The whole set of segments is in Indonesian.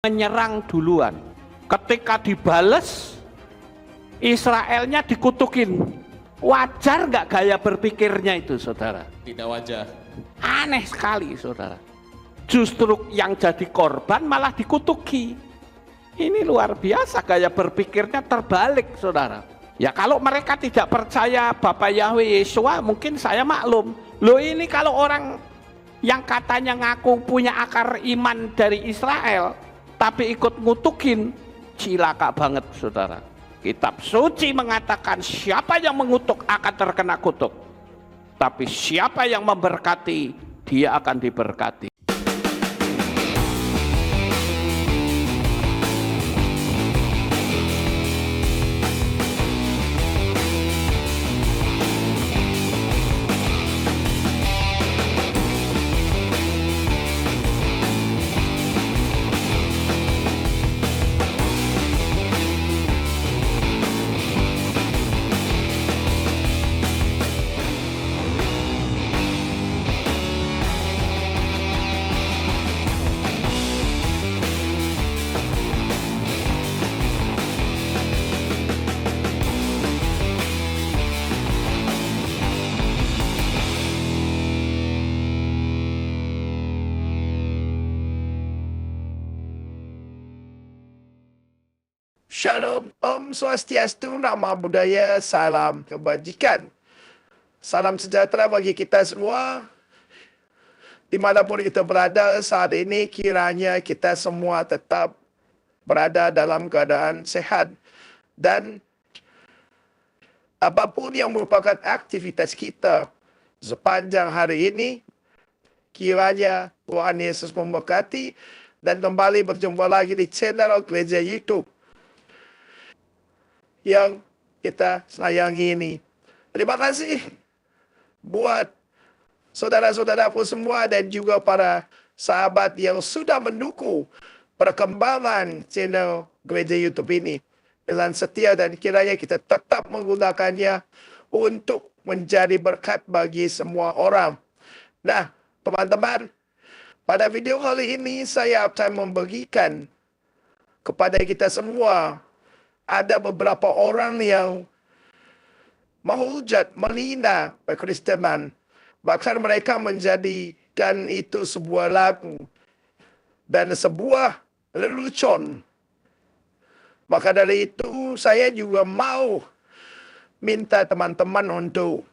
menyerang duluan. Ketika dibales, Israelnya dikutukin. Wajar nggak gaya berpikirnya itu, saudara? Tidak wajar. Aneh sekali, saudara. Justru yang jadi korban malah dikutuki. Ini luar biasa, gaya berpikirnya terbalik, saudara. Ya kalau mereka tidak percaya Bapak Yahweh Yeshua, mungkin saya maklum. Loh, ini kalau orang yang katanya ngaku punya akar iman dari Israel, tapi ikut ngutukin, cilaka banget, saudara. Kitab suci mengatakan siapa yang mengutuk akan terkena kutuk, tapi siapa yang memberkati, dia akan diberkati. Shalom, Om Swastiastu, Nama Budaya, Salam Kebajikan. Salam sejahtera bagi kita semua. Dimanapun kita berada saat ini, kiranya kita semua tetap berada dalam keadaan sehat. Dan apapun yang merupakan aktivitas kita sepanjang hari ini, kiranya Tuhan Yesus memberkati dan kembali berjumpa lagi di channel Gereja YouTube yang kita sayangi ini. Terima kasih buat saudara-saudaraku semua dan juga para sahabat yang sudah mendukung perkembangan channel Gereja YouTube ini dengan setia, dan kiranya kita tetap menggunakannya untuk menjadi berkat bagi semua orang. Nah, teman-teman, pada video kali ini saya akan membagikan kepada kita semua ada beberapa orang yang menghujat, menghina Kekristenan. Bahkan mereka menjadikan itu sebuah lagu dan sebuah lelucon. Maka dari itu saya juga mau minta teman-teman untuk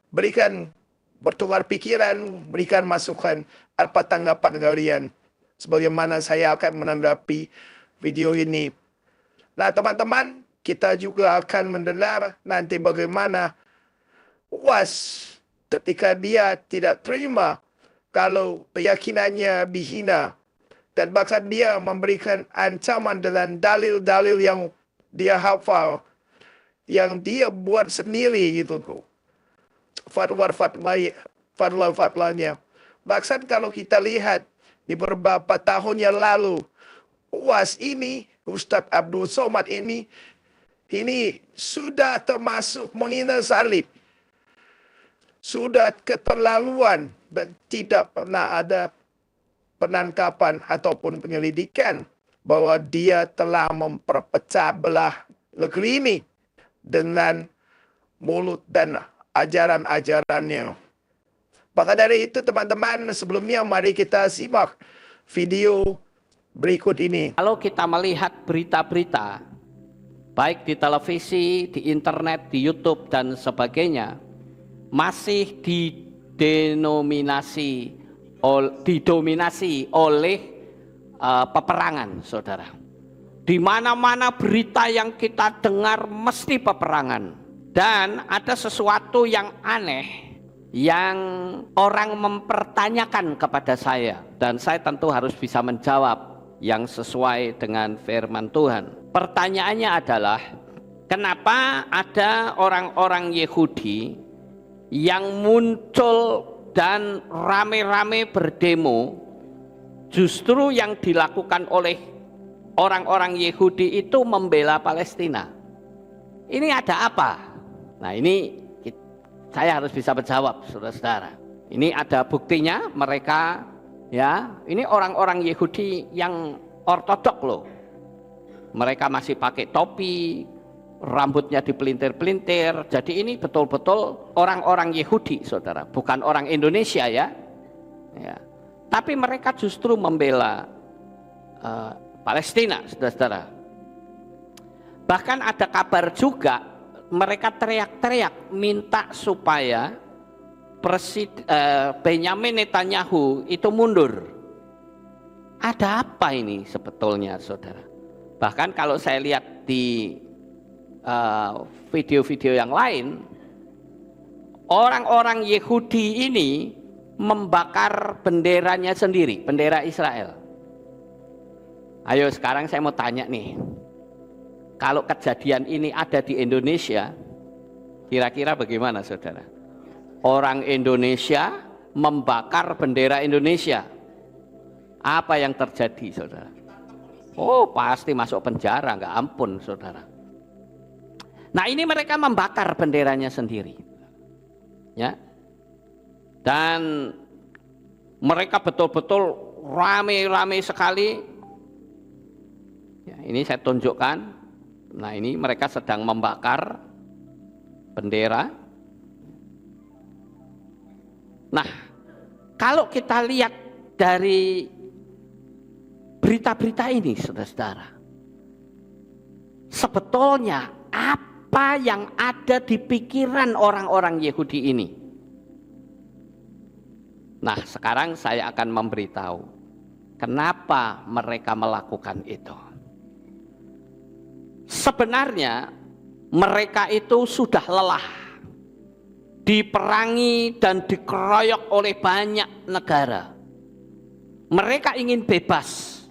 berikan bertukar pikiran, berikan masukan apa tanggapan kalian sebagaimana saya akan menanggapi video ini. Nah, teman-teman, kita juga akan mendengar nanti bagaimana UAS ketika dia tidak terima kalau keyakinannya dihina, dan bahkan dia memberikan ancaman dengan dalil-dalil yang dia hafal, yang dia buat sendiri gitu tuh. Fatwa-fatwanya. Bahkan kalau kita lihat di beberapa tahun yang lalu, UAS ini, Ustadz Abdul Somad ini sudah termasuk menghina salib. Sudah keterlaluan dan tidak pernah ada penangkapan ataupun penyelidikan bahwa dia telah memperpecah belah negeri ini dengan mulut dan ajaran-ajarannya. Maka dari itu, teman-teman, sebelumnya mari kita simak video berikut ini. Kalau kita melihat berita-berita, baik di televisi, di internet, di YouTube, dan sebagainya, masih didominasi oleh peperangan, saudara. Di mana-mana berita yang kita dengar mesti peperangan. Dan ada sesuatu yang aneh yang orang mempertanyakan kepada saya, dan saya tentu harus bisa menjawab yang sesuai dengan firman Tuhan. Pertanyaannya adalah, kenapa ada orang-orang Yahudi yang muncul dan rame-rame berdemo, justru yang dilakukan oleh orang-orang Yahudi itu membela Palestina? Ini ada apa? Nah, ini saya harus bisa menjawab, saudara-saudara. Ini ada buktinya, mereka ya, ini orang-orang Yahudi yang ortodok loh. Mereka masih pakai topi, rambutnya dipelintir-pelintir. Jadi ini betul-betul orang-orang Yahudi, saudara, bukan orang Indonesia ya. Tapi mereka justru membela Palestina, saudara-saudara. Bahkan ada kabar juga mereka teriak-teriak minta supaya Benyamin Netanyahu itu mundur. Ada apa ini sebetulnya, saudara? Bahkan kalau saya lihat di video-video yang lain, orang-orang Yahudi ini membakar benderanya sendiri, bendera Israel. Ayo sekarang saya mau tanya nih, kalau kejadian ini ada di Indonesia, kira-kira bagaimana, saudara? Orang Indonesia membakar bendera Indonesia, apa yang terjadi, saudara? Oh, pasti masuk penjara, nggak ampun, saudara. Nah, ini mereka membakar benderanya sendiri, ya. Dan mereka betul-betul rame-rame sekali. Ya, ini saya tunjukkan. Nah, ini mereka sedang membakar bendera. Nah, kalau kita lihat dari berita-berita ini, saudara-saudara, sebetulnya apa yang ada di pikiran orang-orang Yahudi ini? Nah, sekarang saya akan memberitahu kenapa mereka melakukan itu. Sebenarnya mereka itu sudah lelah diperangi dan dikeroyok oleh banyak negara. Mereka ingin bebas.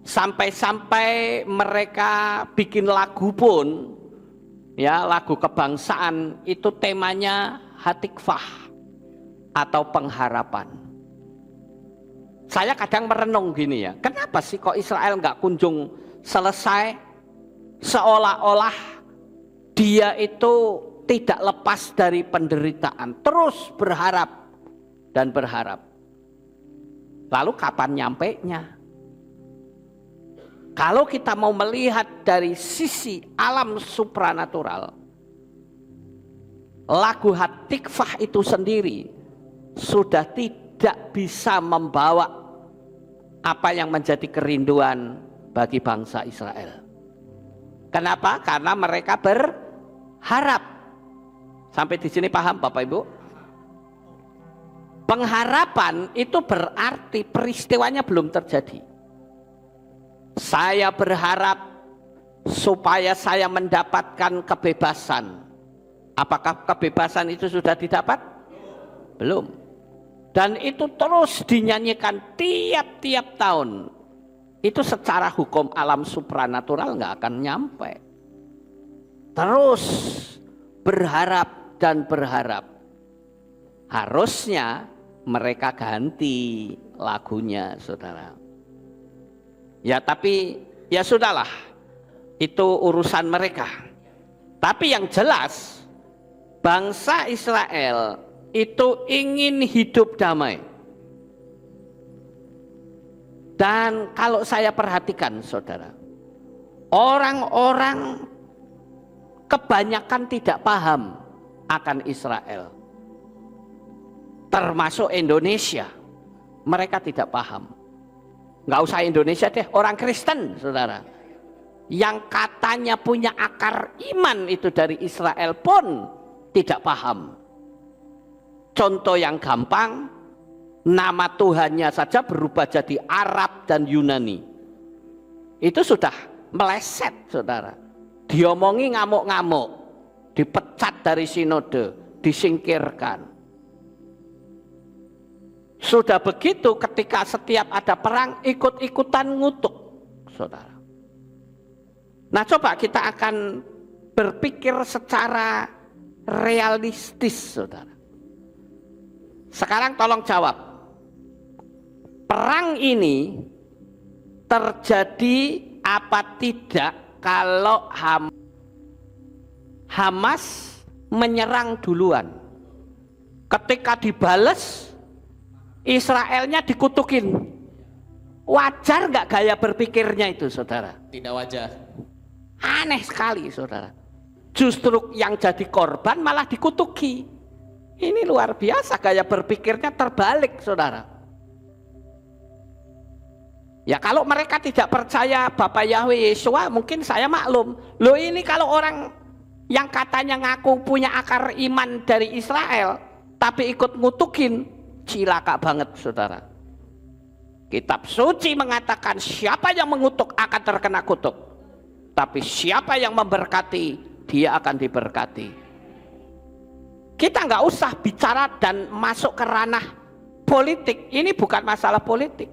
Sampai-sampai mereka bikin lagu pun, ya, lagu kebangsaan itu temanya Hatikvah atau pengharapan. Saya kadang merenung gini ya, kenapa sih kok Israel nggak kunjung selesai? Seolah-olah dia itu tidak lepas dari penderitaan, terus berharap dan berharap. Lalu kapan nyampainya? Kalau kita mau melihat dari sisi alam supranatural, lagu Hatikvah itu sendiri sudah tidak bisa membawa apa yang menjadi kerinduan bagi bangsa Israel. Kenapa? Karena mereka berharap. Sampai di sini paham Bapak Ibu? Pengharapan itu berarti peristiwanya belum terjadi. Saya berharap supaya saya mendapatkan kebebasan. Apakah kebebasan itu sudah didapat? Belum. Dan itu terus dinyanyikan tiap-tiap tahun. Itu secara hukum alam supranatural nggak akan nyampe. Terus berharap dan berharap. Harusnya mereka ganti lagunya, saudara. Ya tapi ya sudahlah, itu urusan mereka. Tapi yang jelas bangsa Israel itu ingin hidup damai. Dan kalau saya perhatikan, saudara, orang-orang kebanyakan tidak paham akan Israel, termasuk Indonesia. Mereka tidak paham. Nggak usah Indonesia deh, orang Kristen, saudara, yang katanya punya akar iman itu dari Israel pun tidak paham. Contoh yang gampang, nama Tuhannya saja berubah jadi Arab dan Yunani. Itu sudah meleset, saudara. Diomongi ngamuk-ngamuk, dipecat dari sinode, disingkirkan. Sudah begitu ketika setiap ada perang ikut-ikutan ngutuk, saudara. Nah, coba kita akan berpikir secara realistis, saudara. Sekarang tolong jawab. Perang ini terjadi apa tidak kalau Hamas menyerang duluan? Ketika dibales, Israelnya dikutukin. Wajar nggak gaya berpikirnya itu, saudara? Tidak wajar. Aneh sekali, saudara. Justru yang jadi korban malah dikutuki. Ini luar biasa, gaya berpikirnya terbalik, saudara. Ya kalau mereka tidak percaya Bapak Yahweh Yeshua, mungkin saya maklum. Loh, ini kalau orang yang katanya ngaku punya akar iman dari Israel, tapi ikut ngutukin, cilaka banget, saudara. Kitab suci mengatakan siapa yang mengutuk akan terkena kutuk, tapi siapa yang memberkati, dia akan diberkati. Kita nggak usah bicara dan masuk ke ranah politik. Ini bukan masalah politik,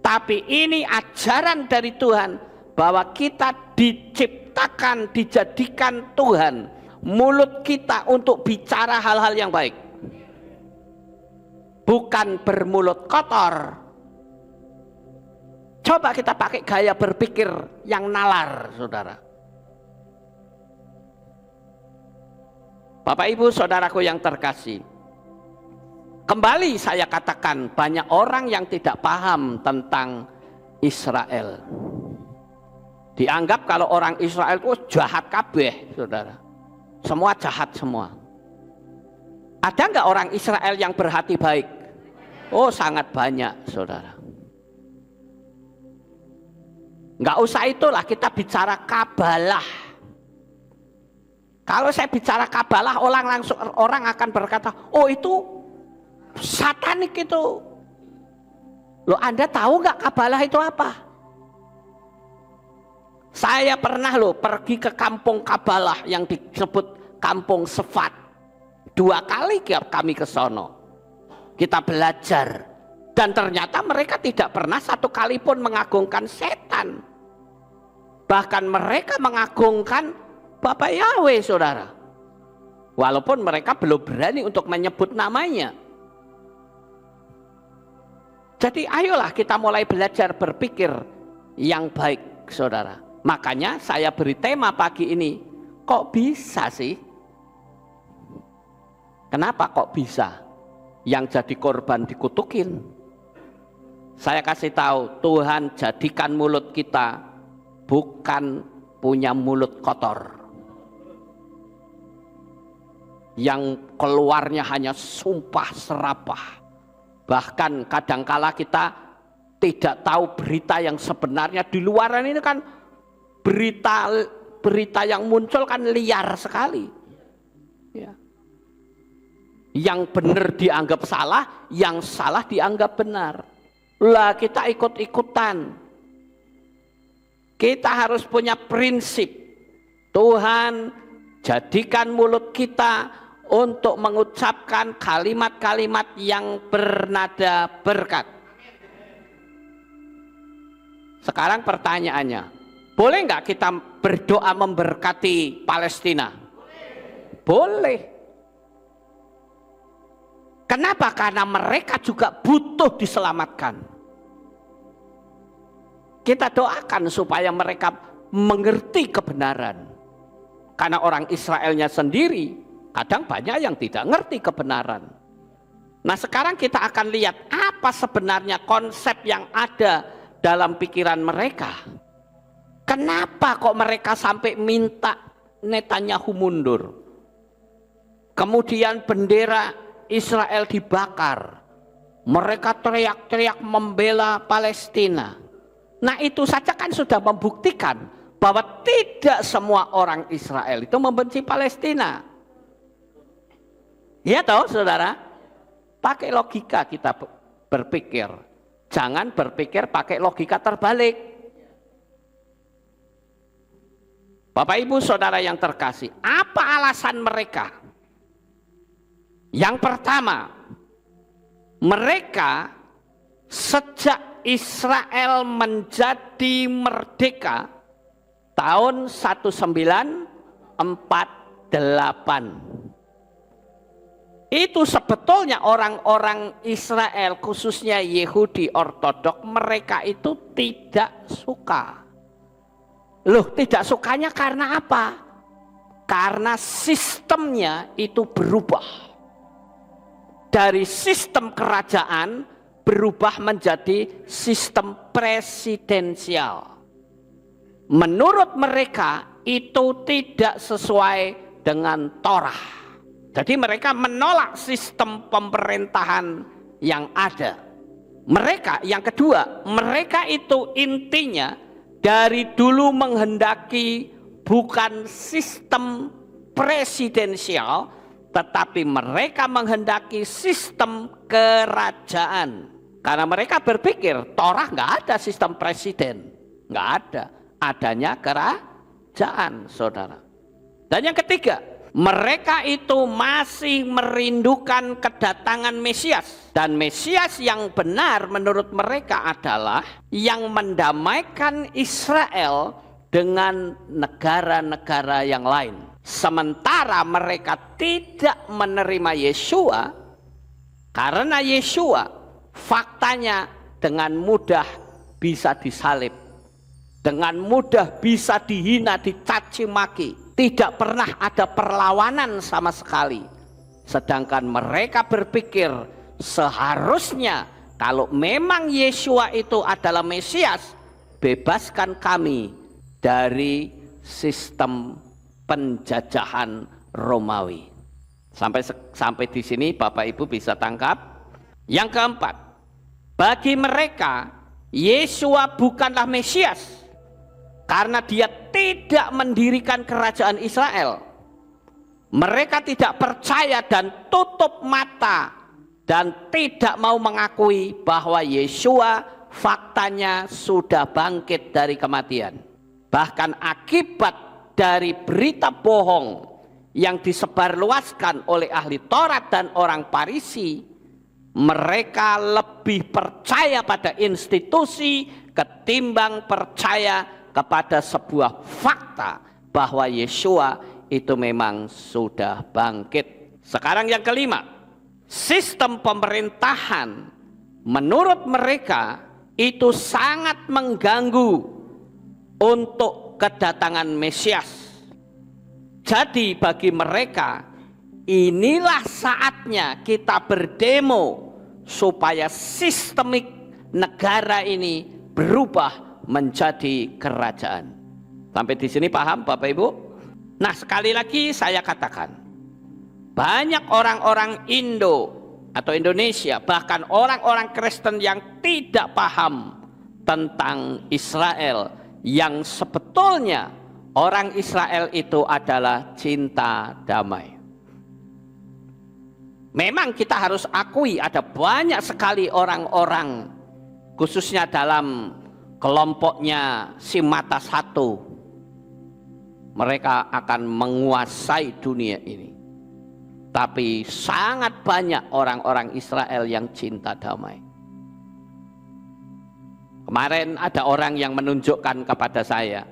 tapi ini ajaran dari Tuhan bahwa kita diciptakan, dijadikan Tuhan mulut kita untuk bicara hal-hal yang baik, bukan bermulut kotor. Coba kita pakai gaya berpikir yang nalar, saudara. Bapak Ibu saudaraku yang terkasih, kembali saya katakan banyak orang yang tidak paham tentang Israel. Dianggap kalau orang Israel itu jahat kabeh, saudara. Semua jahat semua. Ada nggak orang Israel yang berhati baik? Oh, sangat banyak, saudara. Nggak usah itulah, kita bicara kabalah. Kalau saya bicara kabalah, orang akan berkata, oh itu satanik itu. Loh, Anda tahu nggak kabalah itu apa? Saya pernah pergi ke kampung kabalah yang disebut kampung Sefat. 2 kali kami ke sono. Kita belajar. Dan ternyata mereka tidak pernah satu kali pun mengagungkan setan. Bahkan mereka mengagungkan Bapak Yahweh, saudara. Walaupun mereka belum berani untuk menyebut namanya. Jadi ayolah kita mulai belajar berpikir yang baik, saudara. Makanya saya beri tema pagi ini, kok bisa sih? Kenapa kok bisa? Yang jadi korban dikutukin. Saya kasih tahu, Tuhan jadikan mulut kita bukan punya mulut kotor. Yang keluarnya hanya sumpah serapah. Bahkan kadangkala kita tidak tahu berita yang sebenarnya. Di luaran ini kan berita yang muncul kan liar sekali. Ya. Yang benar dianggap salah, yang salah dianggap benar. Lah kita ikut-ikutan. Kita harus punya prinsip. Tuhan jadikan mulut kita untuk mengucapkan kalimat-kalimat yang bernada berkat. Sekarang pertanyaannya, boleh nggak kita berdoa memberkati Palestina? Boleh. Kenapa? Karena mereka juga butuh diselamatkan. Kita doakan supaya mereka mengerti kebenaran. Karena orang Israelnya sendiri kadang banyak yang tidak ngerti kebenaran. Nah, sekarang kita akan lihat apa sebenarnya konsep yang ada dalam pikiran mereka. Kenapa kok mereka sampai minta Netanyahu mundur? Kemudian bendera Israel dibakar. Mereka teriak-teriak membela Palestina. Nah, itu saja kan sudah membuktikan bahwa tidak semua orang Israel itu membenci Palestina. Ya toh, saudara? Pakai logika kita berpikir. Jangan berpikir pakai logika terbalik. Bapak Ibu saudara yang terkasih, apa alasan mereka? Yang pertama, mereka sejak Israel menjadi merdeka tahun 1948. Itu sebetulnya orang-orang Israel, khususnya Yahudi Ortodok, mereka itu tidak suka. Loh, tidak sukanya karena apa? Karena sistemnya itu berubah. Dari sistem kerajaan berubah menjadi sistem presidensial. Menurut mereka itu tidak sesuai dengan Torah. Jadi mereka menolak sistem pemerintahan yang ada. Mereka, yang kedua, mereka itu intinya dari dulu menghendaki bukan sistem presidensial, tetapi mereka menghendaki sistem kerajaan. Karena mereka berpikir Torah nggak ada sistem presiden, nggak ada, adanya kerajaan, saudara. Dan yang ketiga, mereka itu masih merindukan kedatangan Mesias. Dan Mesias yang benar menurut mereka adalah yang mendamaikan Israel dengan negara-negara yang lain. Sementara mereka tidak menerima Yeshua, karena Yeshua faktanya dengan mudah bisa disalib, dengan mudah bisa dihina, dicaci maki, tidak pernah ada perlawanan sama sekali. Sedangkan mereka berpikir seharusnya kalau memang Yeshua itu adalah Mesias, bebaskan kami dari sistem penjajahan Romawi. Sampai di sini Bapak Ibu bisa tangkap. Yang keempat, bagi mereka Yeshua bukanlah Mesias karena dia tidak mendirikan kerajaan Israel. Mereka tidak percaya dan tutup mata dan tidak mau mengakui bahwa Yeshua faktanya sudah bangkit dari kematian. Bahkan akibat dari berita bohong yang disebarluaskan oleh ahli Taurat dan orang Farisi, mereka lebih percaya pada institusi ketimbang percaya kepada sebuah fakta bahwa Yeshua itu memang sudah bangkit. Sekarang yang kelima, sistem pemerintahan menurut mereka itu sangat mengganggu untuk kedatangan Mesias. Jadi bagi mereka inilah saatnya kita berdemo supaya sistemik negara ini berubah menjadi kerajaan. Sampai di sini paham Bapak Ibu? Nah, sekali lagi saya katakan, banyak orang-orang Indo atau Indonesia, bahkan orang-orang Kristen yang tidak paham tentang Israel, yang sebetulnya orang Israel itu adalah cinta damai. Memang kita harus akui ada banyak sekali orang-orang, khususnya dalam kelompoknya si mata satu, mereka akan menguasai dunia ini. Tapi sangat banyak orang-orang Israel yang cinta damai. Kemarin ada orang yang menunjukkan kepada saya,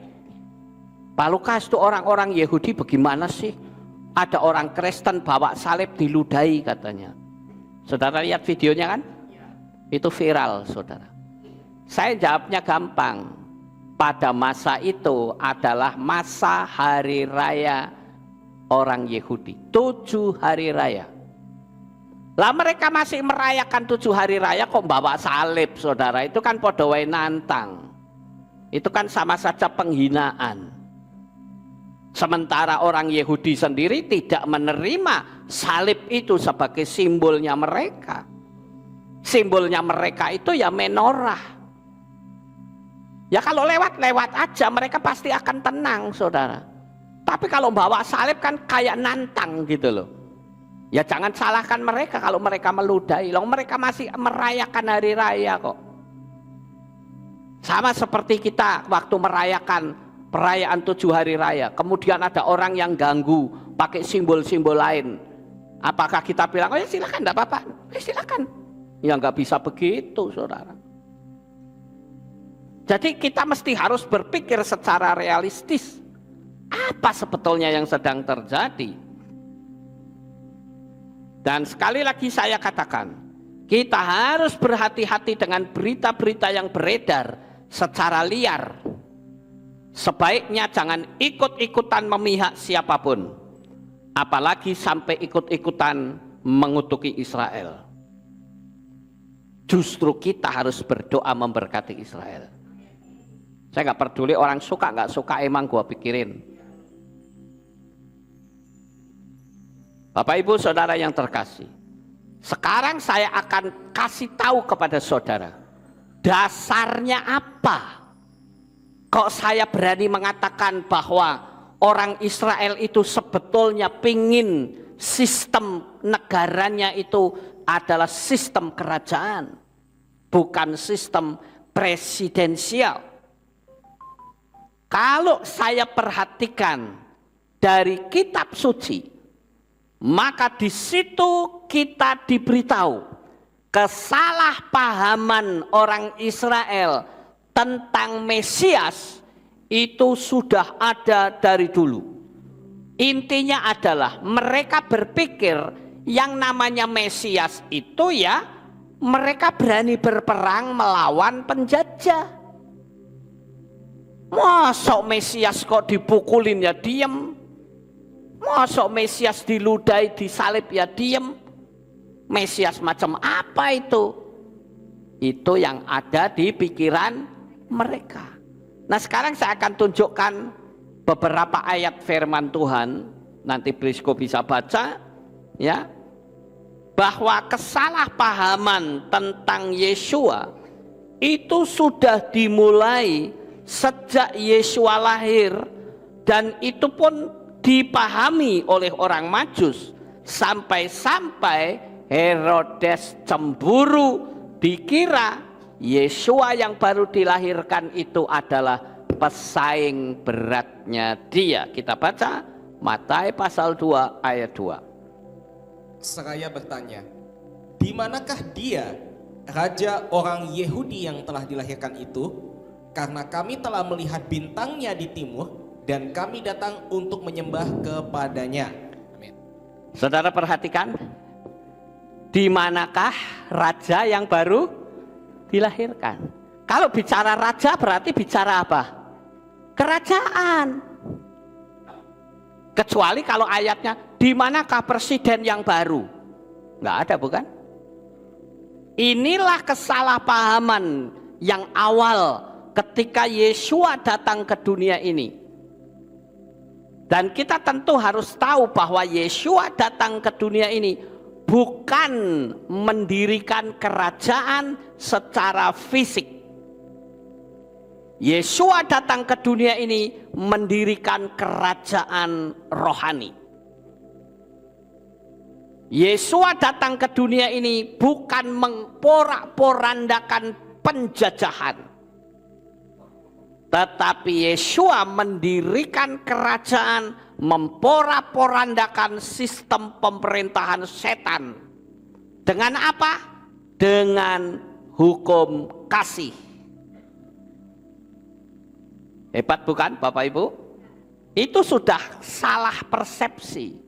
Pak Lukas, itu orang-orang Yahudi bagaimana sih? Ada orang Kristen bawa salib diludahi katanya. Saudara lihat videonya kan? Itu viral, saudara. Saya jawabnya gampang. Pada masa itu adalah masa hari raya orang Yahudi, 7 hari raya. Lah mereka masih merayakan 7 hari raya kok bawa salib, saudara. Itu kan podo wae nantang. Itu kan sama saja penghinaan. Sementara orang Yahudi sendiri tidak menerima salib itu sebagai simbolnya mereka. Simbolnya mereka itu ya menorah. Ya kalau lewat-lewat aja mereka pasti akan tenang, saudara. Tapi kalau bawa salib kan kayak nantang gitu loh. Ya jangan salahkan mereka kalau mereka meludahi. Loh, mereka masih merayakan hari raya kok. Sama seperti kita waktu merayakan perayaan 7 hari raya. Kemudian ada orang yang ganggu pakai simbol-simbol lain. Apakah kita bilang, oh ya silakan, enggak apa-apa. Silakan. Ya nggak bisa begitu, saudara. Jadi kita mesti harus berpikir secara realistis. Apa sebetulnya yang sedang terjadi? Dan sekali lagi saya katakan, kita harus berhati-hati dengan berita-berita yang beredar secara liar. Sebaiknya jangan ikut-ikutan memihak siapapun, apalagi sampai ikut-ikutan mengutuki Israel. Justru kita harus berdoa memberkati Israel. Saya nggak peduli orang suka nggak suka, emang gua pikirin. Bapak Ibu Saudara yang terkasih, sekarang saya akan kasih tahu kepada saudara, dasarnya apa kok saya berani mengatakan bahwa orang Israel itu sebetulnya pingin sistem negaranya itu adalah sistem kerajaan, bukan sistem presidensial. Kalau saya perhatikan dari kitab suci, maka di situ kita diberitahu kesalahpahaman orang Israel tentang Mesias itu sudah ada dari dulu. Intinya adalah mereka berpikir yang namanya Mesias itu ya mereka berani berperang melawan penjajah. Masuk Mesias kok dipukulin ya diem. Masuk Mesias diludai, disalib ya diem. Mesias macam apa itu? Itu yang ada di pikiran mereka. Nah sekarang saya akan tunjukkan beberapa ayat firman Tuhan. Nanti Brisco bisa baca ya, bahwa kesalahpahaman tentang Yesua itu sudah dimulai sejak Yesua lahir, dan itu pun dipahami oleh orang Majus sampai-sampai Herodes cemburu, dikira Yesua yang baru dilahirkan itu adalah pesaing beratnya dia. Kita baca Matius pasal 2 ayat 2. Seraya bertanya, di manakah dia, raja orang Yahudi yang telah dilahirkan itu? Karena kami telah melihat bintangnya di timur, dan kami datang untuk menyembah kepadanya. Amin. Saudara perhatikan, di manakah raja yang baru dilahirkan? Kalau bicara raja berarti bicara apa? Kerajaan. Kecuali kalau ayatnya, di manakah presiden yang baru? Nggak ada, bukan? Inilah kesalahpahaman yang awal ketika Yesua datang ke dunia ini. Dan kita tentu harus tahu bahwa Yesua datang ke dunia ini bukan mendirikan kerajaan secara fisik. Yesua datang ke dunia ini mendirikan kerajaan rohani. Yesua datang ke dunia ini bukan memporak-porandakan penjajahan, tetapi Yesua mendirikan kerajaan, memporak-porandakan sistem pemerintahan setan. Dengan apa? Dengan hukum kasih. Hebat bukan Bapak Ibu? Itu sudah salah persepsi.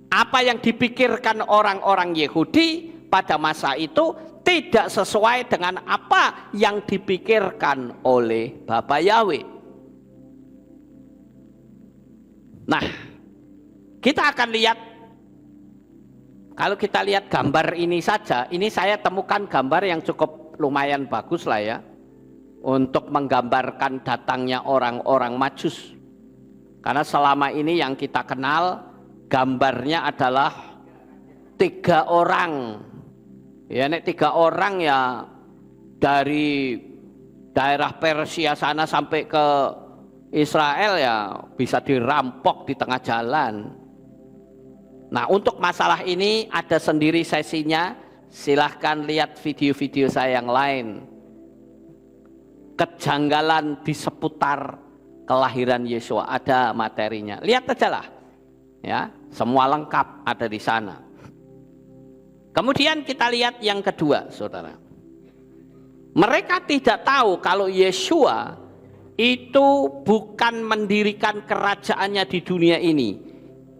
Apa yang dipikirkan orang-orang Yahudi pada masa itu tidak sesuai dengan apa yang dipikirkan oleh Bapa Yahweh. Nah, kita akan lihat, kalau kita lihat gambar ini saja, ini saya temukan gambar yang cukup lumayan bagus lah ya, untuk menggambarkan datangnya orang-orang Majus. Karena selama ini yang kita kenal gambarnya adalah 3 orang. Ya, nek 3 orang ya dari daerah Persia sana sampai ke Israel ya bisa dirampok di tengah jalan. Nah, untuk masalah ini ada sendiri sesinya. Silahkan lihat video-video saya yang lain. Kejanggalan di seputar kelahiran Yesua, ada materinya. Lihat aja lah. Ya, semua lengkap ada di sana. Kemudian kita lihat yang kedua, saudara. Mereka tidak tahu kalau Yesua itu bukan mendirikan kerajaannya di dunia ini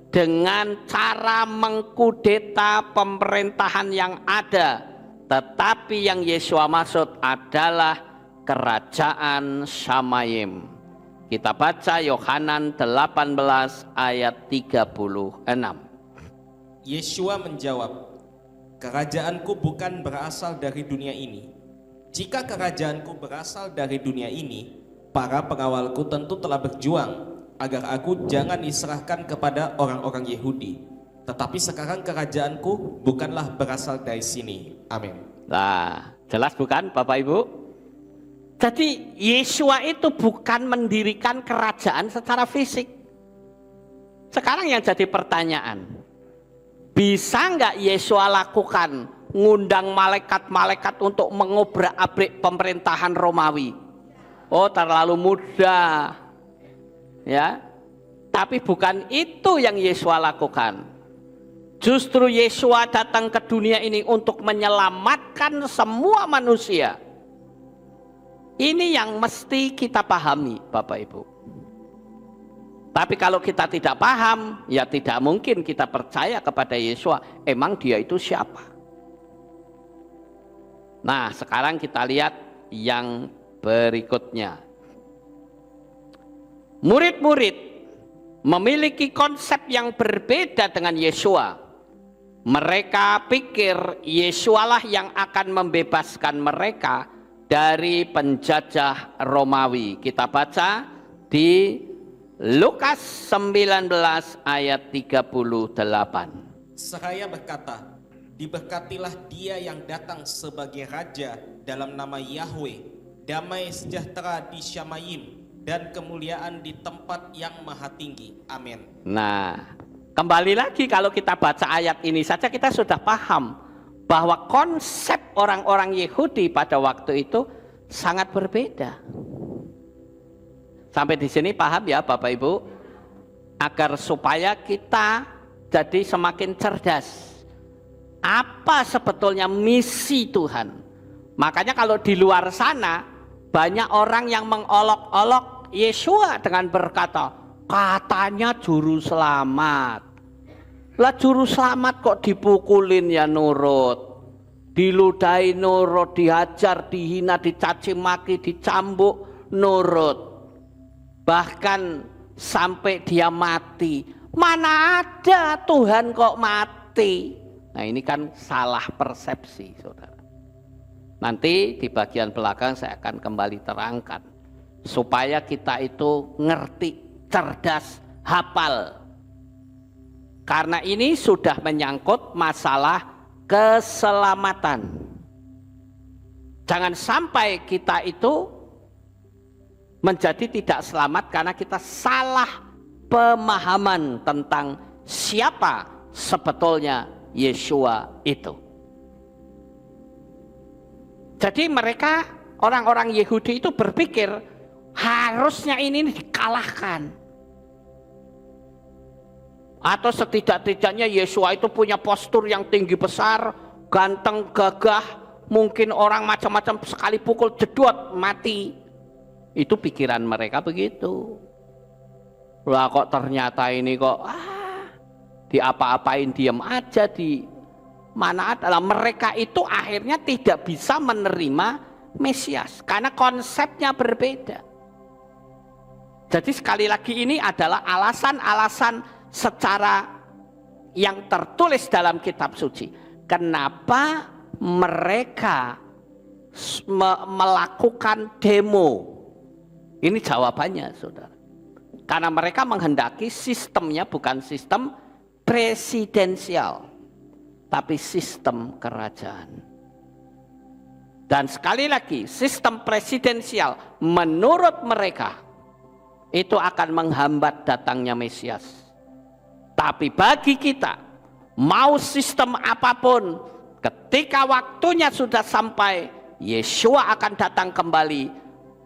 dengan cara mengkudeta pemerintahan yang ada, tetapi yang Yesua maksud adalah kerajaan Shamayim. Kita baca Yohanan 18 ayat 36. Yesua menjawab, Kerajaanku bukan berasal dari dunia ini. Jika kerajaanku berasal dari dunia ini, para pengawalku tentu telah berjuang agar aku jangan diserahkan kepada orang-orang Yahudi. Tetapi sekarang kerajaanku bukanlah berasal dari sini. Amin. Nah, jelas bukan Bapak Ibu? Jadi Yesua itu bukan mendirikan kerajaan secara fisik. Sekarang yang jadi pertanyaan, bisa nggak Yesua lakukan ngundang malaikat-malaikat untuk mengobrak-abrik pemerintahan Romawi? Oh, terlalu mudah. Ya. Tapi bukan itu yang Yesua lakukan. Justru Yesua datang ke dunia ini untuk menyelamatkan semua manusia. Ini yang mesti kita pahami, Bapak Ibu. Tapi kalau kita tidak paham, ya tidak mungkin kita percaya kepada Yesua. Emang dia itu siapa? Nah, sekarang kita lihat yang berikutnya. Murid-murid memiliki konsep yang berbeda dengan Yesua. Mereka pikir Yesualah yang akan membebaskan mereka dari penjajah Romawi. Kita baca di Lukas 19 ayat 38. Seraya berkata, diberkatilah dia yang datang sebagai raja dalam nama Yahweh, damai sejahtera di Syamayim dan kemuliaan di tempat yang maha tinggi. Amin. Nah, kembali lagi kalau kita baca ayat ini saja kita sudah paham bahwa konsep orang-orang Yahudi pada waktu itu sangat berbeda. Sampai di sini paham ya Bapak Ibu? Agar supaya kita jadi semakin cerdas. Apa sebetulnya misi Tuhan? Makanya kalau di luar sana banyak orang yang mengolok-olok Yesua dengan berkata, katanya juru selamat. Lah juru selamat kok dipukulin ya nurut, diludahi nurut, dihajar, dihina, dicaci maki, dicambuk nurut, bahkan sampai dia mati. Mana ada Tuhan kok mati? Nah ini kan salah persepsi saudara. Nanti di bagian belakang saya akan kembali terangkan supaya kita itu ngerti, cerdas, hafal. Karena ini sudah menyangkut masalah keselamatan. Jangan sampai kita itu menjadi tidak selamat karena kita salah pemahaman tentang siapa sebetulnya Yesua itu. Jadi mereka orang-orang Yahudi itu berpikir harusnya ini dikalahkan. Atau setidak-tidaknya Yesua itu punya postur yang tinggi besar, ganteng, gagah, mungkin orang macam-macam sekali pukul jedot mati. Itu pikiran mereka begitu. Lah kok ternyata ini kok diapa-apain diam aja di mana adalah mereka itu akhirnya tidak bisa menerima Mesias karena konsepnya berbeda. Jadi sekali lagi ini adalah alasan-alasan secara yang tertulis dalam kitab suci. Kenapa mereka melakukan demo? Ini jawabannya saudara. Karena mereka menghendaki sistemnya bukan sistem presidensial, tapi sistem kerajaan. Dan sekali lagi, sistem presidensial menurut mereka itu akan menghambat datangnya Mesias. Tapi bagi kita, mau sistem apapun, ketika waktunya sudah sampai, Yesua akan datang kembali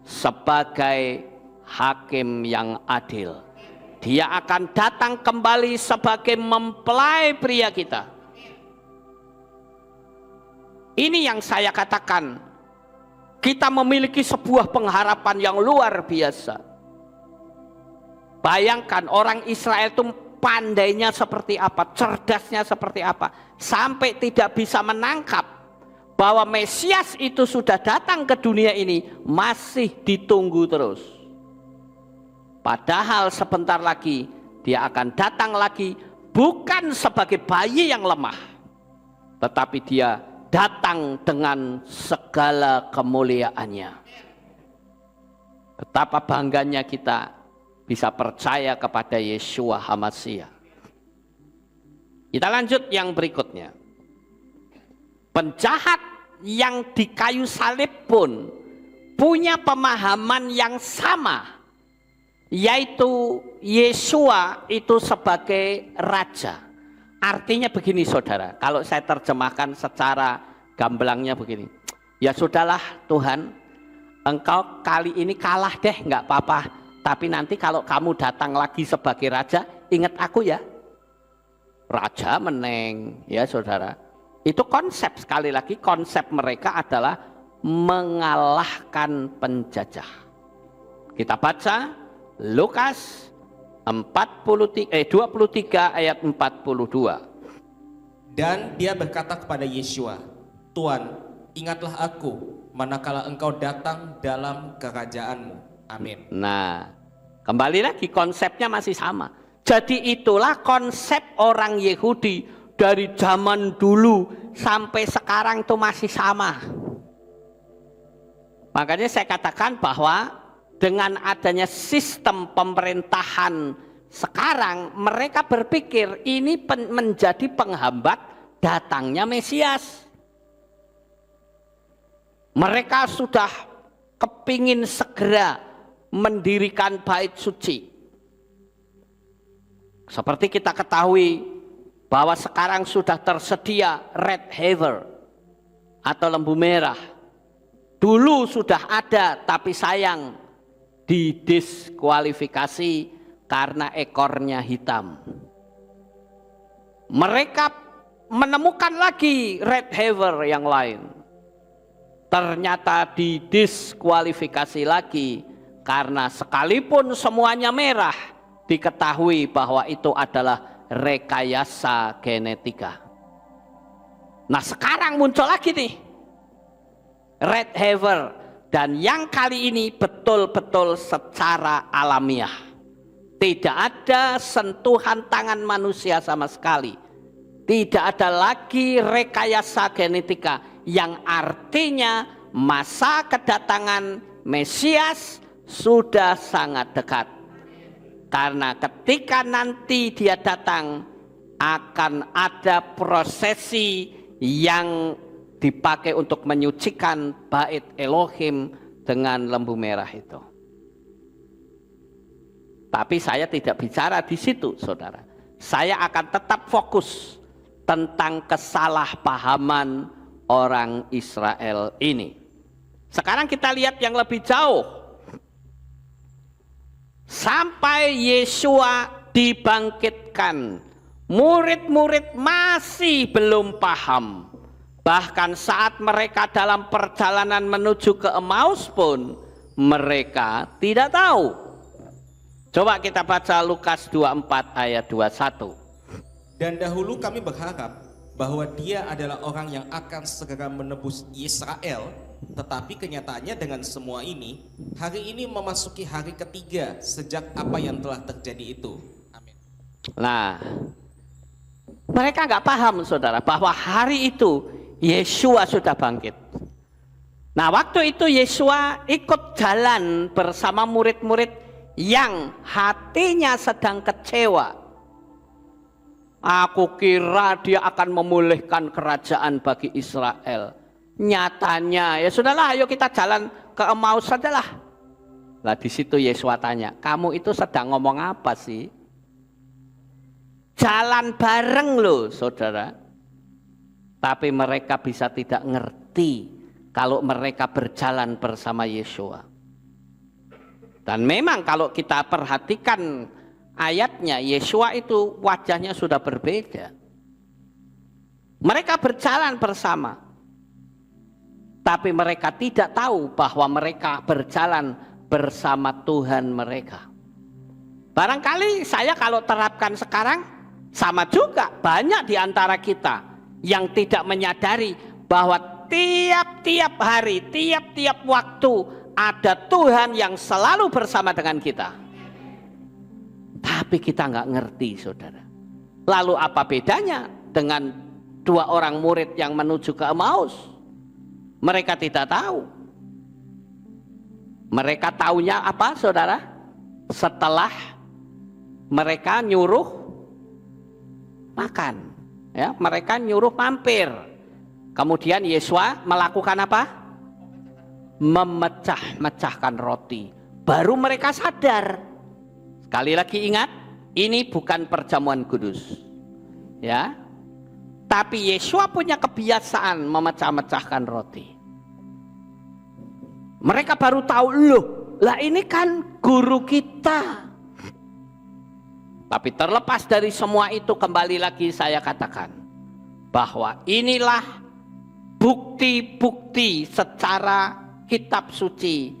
sebagai hakim yang adil. Dia akan datang kembali sebagai mempelai pria kita. Ini yang saya katakan, kita memiliki sebuah pengharapan yang luar biasa. Bayangkan orang Israel itu pandainya seperti apa, cerdasnya seperti apa, sampai tidak bisa menangkap bahwa Mesias itu sudah datang ke dunia ini, masih ditunggu terus. Padahal sebentar lagi dia akan datang lagi, bukan sebagai bayi yang lemah, tetapi dia datang dengan segala kemuliaannya. Betapa bangganya kita bisa percaya kepada Yeshua HaMashiach. Kita lanjut yang berikutnya. Penjahat yang di kayu salib pun punya pemahaman yang sama, yaitu Yeshua itu sebagai raja. Artinya begini saudara, kalau saya terjemahkan secara gamblangnya begini. Ya sudahlah Tuhan, engkau kali ini kalah deh, nggak apa-apa. Tapi nanti kalau kamu datang lagi sebagai raja, ingat aku ya. Raja meneng, ya saudara. Itu konsep, sekali lagi konsep mereka adalah mengalahkan penjajah. Kita baca Lukas 23 ayat 42. Dan dia berkata kepada Yeshua, Tuhan, ingatlah aku manakala engkau datang dalam kerajaanmu. Amin. Nah, kembali lagi konsepnya masih sama. Jadi itulah konsep orang Yahudi dari zaman dulu sampai sekarang itu masih sama. Makanya saya katakan bahwa dengan adanya sistem pemerintahan sekarang, mereka berpikir ini menjadi penghambat datangnya Mesias. Mereka sudah kepingin segera mendirikan bait suci. Seperti kita ketahui bahwa sekarang sudah tersedia red heifer atau lembu merah. Dulu sudah ada, tapi sayang didiskualifikasi karena ekornya hitam. Mereka menemukan lagi red heifer yang lain. Ternyata didiskualifikasi lagi karena sekalipun semuanya merah, diketahui bahwa itu adalah rekayasa genetika. Nah sekarang muncul lagi nih red heifer. Dan yang kali ini betul-betul secara alamiah. Tidak ada sentuhan tangan manusia sama sekali. Tidak ada lagi rekayasa genetika, yang artinya masa kedatangan Mesias sudah sangat dekat. Karena ketika nanti dia datang, akan ada prosesi yang dipakai untuk menyucikan bait Elohim dengan lembu merah itu. Tapi saya tidak bicara di situ, saudara. Saya akan tetap fokus tentang kesalahpahaman orang Israel ini. Sekarang kita lihat yang lebih jauh. Sampai Yeshua dibangkitkan, murid-murid masih belum paham. Bahkan saat mereka dalam perjalanan menuju ke Emmaus pun mereka tidak tahu. Coba kita baca Lukas 24 ayat 21. Dan dahulu kami berharap bahwa dia adalah orang yang akan segera menebus Israel, tetapi kenyataannya dengan semua ini, hari ini memasuki hari ketiga sejak apa yang telah terjadi itu. Amin. Nah, mereka nggak paham saudara bahwa hari itu Yeshua sudah bangkit. Nah waktu itu Yeshua ikut jalan bersama murid-murid yang hatinya sedang kecewa. Aku kira dia akan memulihkan kerajaan bagi Israel. Nyatanya ya sudahlah, ayo kita jalan ke Emmaus sajalah. Lah di situ Yeshua tanya, kamu itu sedang ngomong apa sih? Jalan bareng loh saudara. Tapi mereka bisa tidak ngerti kalau mereka berjalan bersama Yeshua. Dan memang kalau kita perhatikan ayatnya, Yeshua itu wajahnya sudah berbeda. Mereka berjalan bersama, tapi mereka tidak tahu bahwa mereka berjalan bersama Tuhan mereka. Barangkali saya kalau terapkan sekarang sama juga, banyak di antara kita yang tidak menyadari bahwa tiap-tiap hari, tiap-tiap waktu ada Tuhan yang selalu bersama dengan kita. Tapi kita nggak ngerti saudara. Lalu apa bedanya dengan dua orang murid yang menuju ke Emmaus? Mereka tidak tahu. Mereka taunya apa, saudara? Setelah mereka nyuruh makan, ya, mereka nyuruh mampir. Kemudian Yesua melakukan apa? Memecah-mecahkan roti. Baru mereka sadar. Sekali lagi ingat, ini bukan perjamuan kudus, ya. Tapi Yesua punya kebiasaan memecah-mecahkan roti. Mereka baru tahu, loh, lah ini kan guru kita. Tapi terlepas dari semua itu, kembali lagi saya katakan bahwa inilah bukti-bukti secara kitab suci,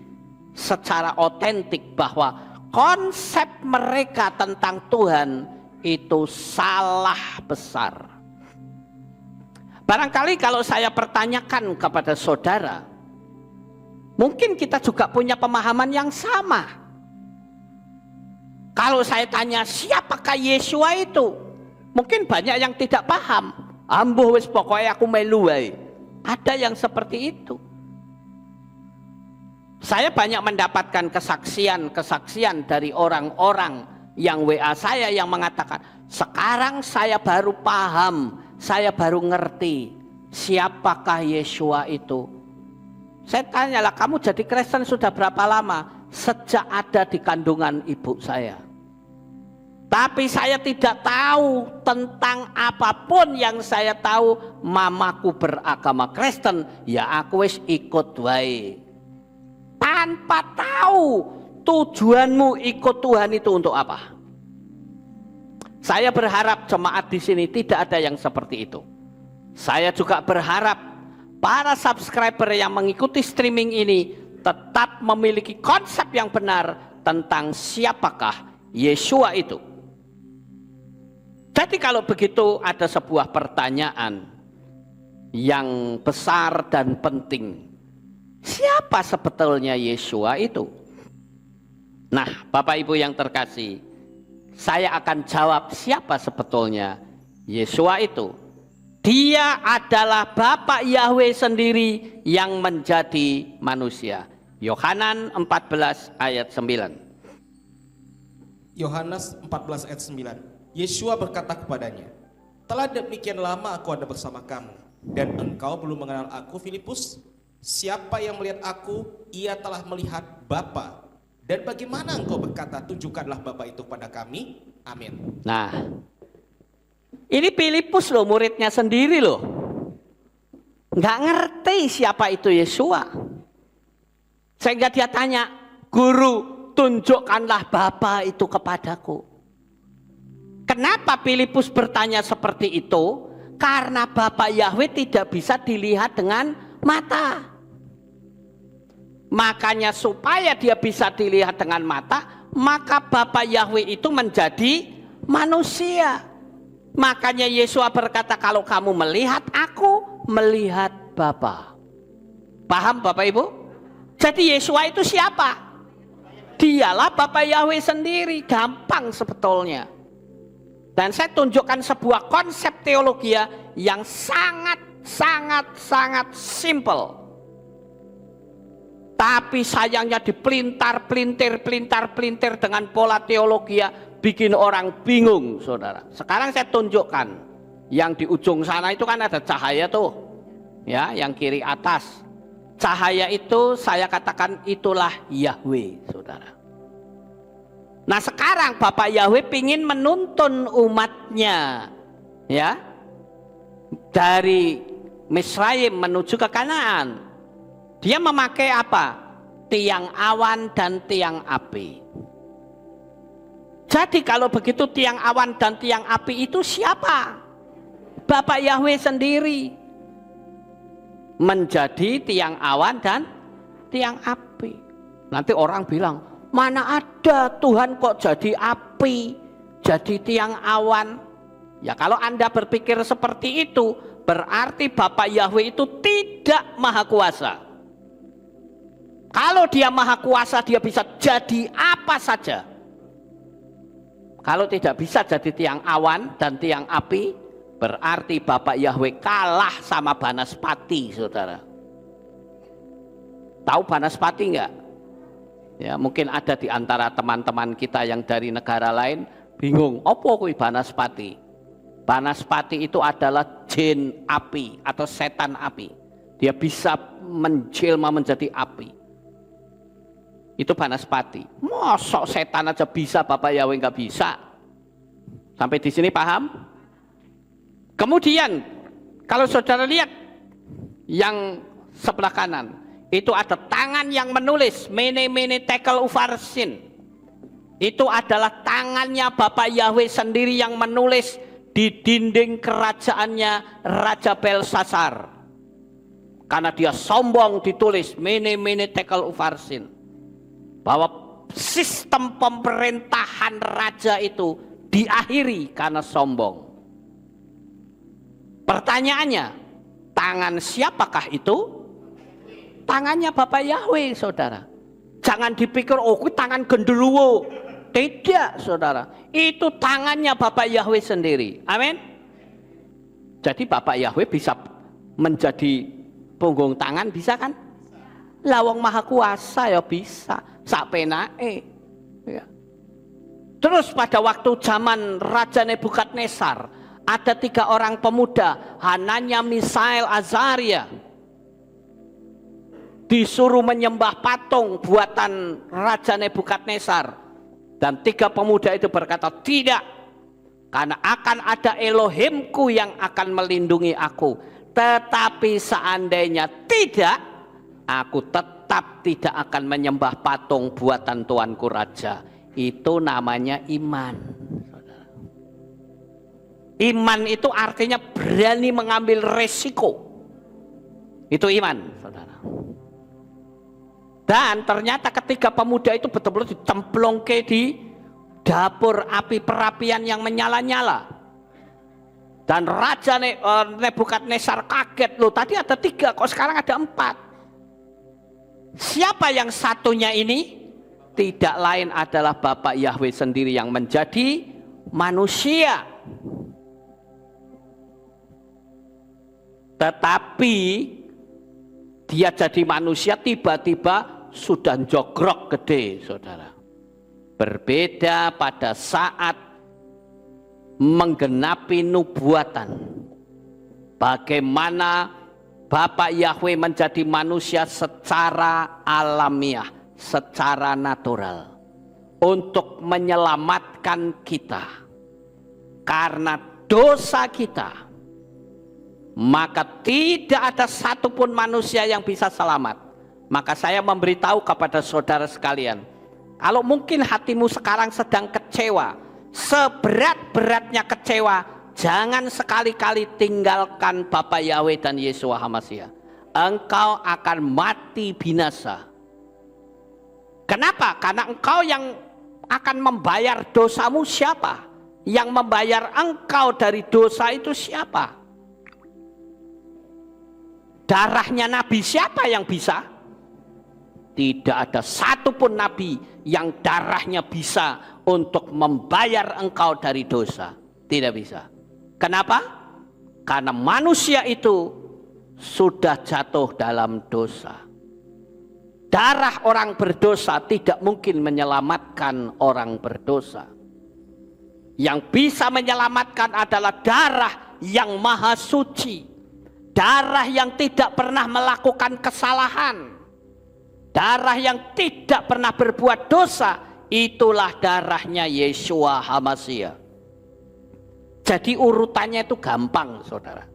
secara otentik bahwa konsep mereka tentang Tuhan itu salah besar. Barangkali kalau saya pertanyakan kepada saudara, mungkin kita juga punya pemahaman yang sama. Kalau saya tanya siapakah Yesua itu, mungkin banyak yang tidak paham. Ambuh wis pokoknya aku melu wae. Ada yang seperti itu. Saya banyak mendapatkan kesaksian dari orang-orang yang WA saya yang mengatakan, sekarang saya baru paham, saya baru ngerti siapakah Yesua itu. Saya tanyalah, kamu jadi Kristen sudah berapa lama? Sejak ada di kandungan ibu saya. Tapi saya tidak tahu tentang apapun. Yang saya tahu, mamaku beragama Kristen, ya aku wis ikut wae. Tanpa tahu tujuanmu ikut Tuhan itu untuk apa. Saya berharap jemaat di sini tidak ada yang seperti itu. Saya juga berharap para subscriber yang mengikuti streaming ini tetap memiliki konsep yang benar tentang siapakah Yesua itu. Jadi kalau begitu ada sebuah pertanyaan yang besar dan penting. Siapa sebetulnya Yesua itu? Nah, Bapak Ibu yang terkasih, saya akan jawab siapa sebetulnya Yesua itu. Dia adalah Bapa Yahweh sendiri yang menjadi manusia. Yohanan 14 ayat 9. Yohanes 14 ayat 9. Yesua berkata kepadanya, telah demikian lama aku ada bersama kamu, dan engkau belum mengenal aku, Filipus? Siapa yang melihat aku, ia telah melihat Bapa. Dan bagaimana engkau berkata, tunjukkanlah Bapa itu pada kami? Amin. Nah, ini Filipus loh, muridnya sendiri loh. Nggak ngerti siapa itu Yesua. Sehingga dia tanya, guru, tunjukkanlah Bapa itu kepadaku. Kenapa Filipus bertanya seperti itu? Karena Bapa Yahweh tidak bisa dilihat dengan mata. Makanya supaya dia bisa dilihat dengan mata, maka Bapa Yahweh itu menjadi manusia. Makanya Yesus berkata, kalau kamu melihat aku, melihat Bapa. Paham Bapak Ibu? Jadi Yesus itu siapa? Dialah Bapa Yahweh sendiri. Gampang sebetulnya. Dan saya tunjukkan sebuah konsep teologi yang sangat simple. Tapi sayangnya dipelintar-pelintir dengan pola teologi bikin orang bingung, saudara. Sekarang saya tunjukkan. Yang di ujung sana itu kan ada cahaya tuh. Ya, yang kiri atas. Cahaya itu saya katakan itulah Yahweh, saudara. Nah sekarang Bapak Yahweh ingin menuntun umatnya, ya, dari Misraim menuju ke Kanaan. Dia memakai apa? Tiang awan dan tiang api. Jadi kalau begitu tiang awan dan tiang api itu siapa? Bapak Yahweh sendiri menjadi tiang awan dan tiang api. Nanti orang bilang, mana ada Tuhan kok jadi api, jadi tiang awan? Ya kalau Anda berpikir seperti itu, berarti Bapak Yahweh itu tidak maha kuasa. Kalau dia maha kuasa, dia bisa jadi apa saja. Kalau tidak bisa jadi tiang awan dan tiang api, Berarti Bapak Yahweh kalah sama Banaspati, saudara. Tahu Banaspati enggak? Ya, mungkin ada di antara teman-teman kita yang dari negara lain bingung, apa kuwi Banaspati? Banaspati itu adalah jin api atau setan api. Dia bisa menjelma menjadi api. Itu Banaspati. Mosok setan aja bisa, Bapak Yahweh nggak bisa. Sampai di sini paham? Kemudian kalau saudara lihat yang sebelah kanan, itu ada tangan yang menulis mene mene tekel ufarsin. Itu adalah tangannya Bapak Yahweh sendiri yang menulis di dinding kerajaannya Raja Belsasar. Karena dia sombong ditulis mene mene tekel ufarsin. Bahwa sistem pemerintahan raja itu diakhiri karena sombong. Pertanyaannya, tangan siapakah itu? Tangannya Bapak Yahweh, saudara. Jangan dipikir, oh itu tangan genderuwo. Tidak, saudara. Itu tangannya Bapak Yahweh sendiri. Amin. Jadi Bapak Yahweh bisa menjadi punggung tangan, bisa kan? Lawang Maha Kuasa ya bisa. Sakpenae. Ya. Terus pada waktu zaman Raja Nebukadnezar, ada 3 orang pemuda, Hananya, Misael, Azaria, disuruh menyembah patung buatan Raja Nebukadnezar. Dan 3 pemuda itu berkata, tidak, karena akan ada Elohimku yang akan melindungi aku. Tetapi seandainya tidak, aku tetap tidak akan menyembah patung buatan Tuanku Raja. Itu namanya iman. Iman itu artinya berani mengambil resiko. Itu iman, saudara. Dan ternyata ketika pemuda itu betul-betul dicemplungke di dapur api perapian yang menyala-nyala. Dan Raja Nebukadnezar kaget, loh tadi ada 3, kok sekarang ada 4. Siapa yang satunya ini? Tidak lain adalah Bapak Yahweh sendiri yang menjadi manusia. Tetapi dia jadi manusia tiba-tiba sudah jogrok gede, saudara. Berbeda pada saat menggenapi nubuatan. Bagaimana Bapak Yahweh menjadi manusia secara alamiah, secara natural. Untuk menyelamatkan kita. Karena dosa kita. Maka tidak ada satupun manusia yang bisa selamat. Maka saya memberitahu kepada saudara sekalian, kalau mungkin hatimu sekarang sedang kecewa, seberat-beratnya kecewa, jangan sekali-kali tinggalkan Bapak Yahweh dan Yeshua HaMashiach. Engkau akan mati binasa. Kenapa? Karena engkau yang akan membayar dosamu siapa? Yang membayar engkau dari dosa itu siapa? Darahnya Nabi siapa yang bisa? Tidak ada satupun Nabi yang darahnya bisa untuk membayar engkau dari dosa. Tidak bisa. Kenapa? Karena manusia itu sudah jatuh dalam dosa. Darah orang berdosa tidak mungkin menyelamatkan orang berdosa. Yang bisa menyelamatkan adalah darah yang maha suci. Darah yang tidak pernah melakukan kesalahan. Darah yang tidak pernah berbuat dosa. Itulah darahnya Yeshua HaMashiach. Jadi urutannya itu gampang, saudara.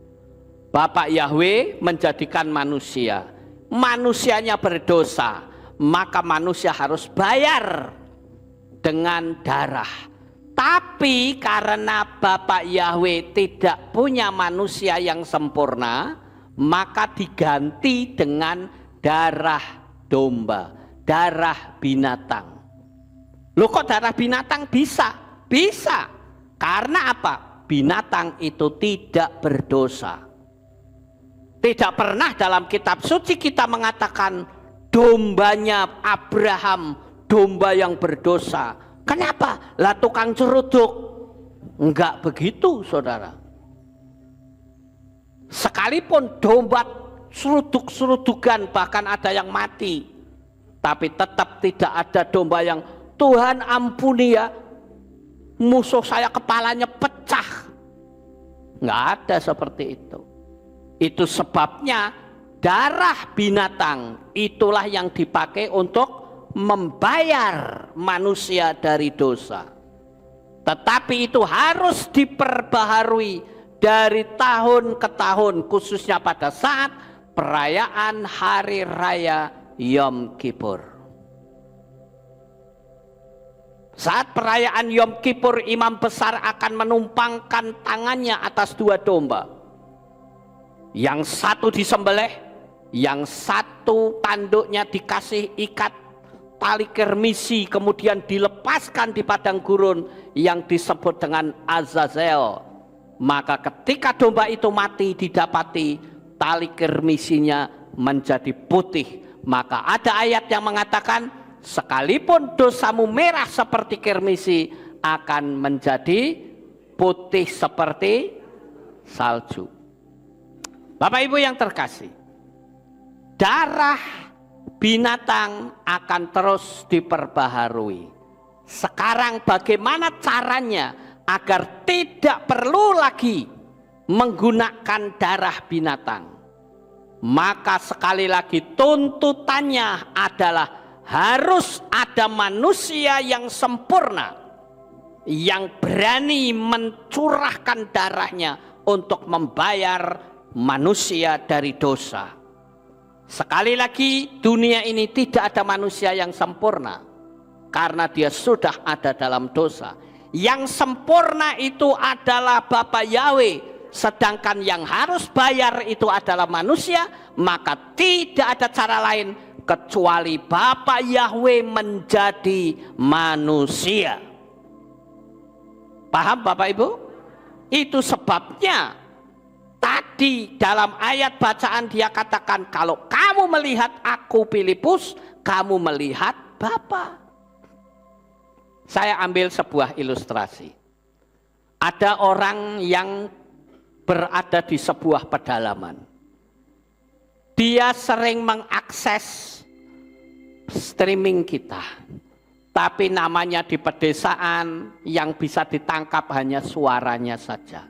Bapak Yahweh menjadikan manusia. Manusianya berdosa. Maka manusia harus bayar dengan darah. Tapi karena Bapak Yahweh tidak punya manusia yang sempurna, maka diganti dengan darah domba, darah binatang. Loh kok darah binatang bisa? Bisa. Karena apa? Binatang itu tidak berdosa. Tidak pernah dalam kitab suci kita mengatakan dombanya Abraham, domba yang berdosa. Kenapa? Lah tukang ceruduk. Enggak begitu, saudara. Sekalipun domba seruduk-serudukan, bahkan ada yang mati, tapi tetap tidak ada domba yang Tuhan ampuni ya, musuh saya kepalanya pecah. Nggak ada seperti itu. Itu sebabnya darah binatang itulah yang dipakai untuk membayar manusia dari dosa. Tetapi itu harus diperbaharui dari tahun ke tahun, khususnya pada saat perayaan Hari Raya Yom Kippur. Saat perayaan Yom Kippur, imam besar akan menumpangkan tangannya atas 2 domba. Yang satu disembelih, yang satu tanduknya dikasih ikat tali kermisi, kemudian dilepaskan di padang gurun yang disebut dengan Azazel. Maka ketika domba itu mati, didapati tali kermisinya menjadi putih. Maka ada ayat yang mengatakan, sekalipun dosamu merah seperti kermisi, akan menjadi putih seperti salju. Bapak Ibu yang terkasih, darah binatang akan terus diperbaharui. Sekarang bagaimana caranya agar tidak perlu lagi menggunakan darah binatang? Maka sekali lagi tuntutannya adalah harus ada manusia yang sempurna, yang berani mencurahkan darahnya untuk membayar manusia dari dosa. Sekali lagi, dunia ini tidak ada manusia yang sempurna, karena dia sudah ada dalam dosa. Yang sempurna itu adalah Bapa Yahweh, sedangkan yang harus bayar itu adalah manusia. Maka tidak ada cara lain kecuali Bapa Yahweh menjadi manusia. Paham Bapak Ibu? Itu sebabnya tadi dalam ayat bacaan dia katakan, kalau kamu melihat aku Filipus, kamu melihat Bapa. Saya ambil sebuah ilustrasi. Ada orang yang berada di sebuah pedalaman. Dia sering mengakses streaming kita, tapi namanya di pedesaan, yang bisa ditangkap hanya suaranya saja.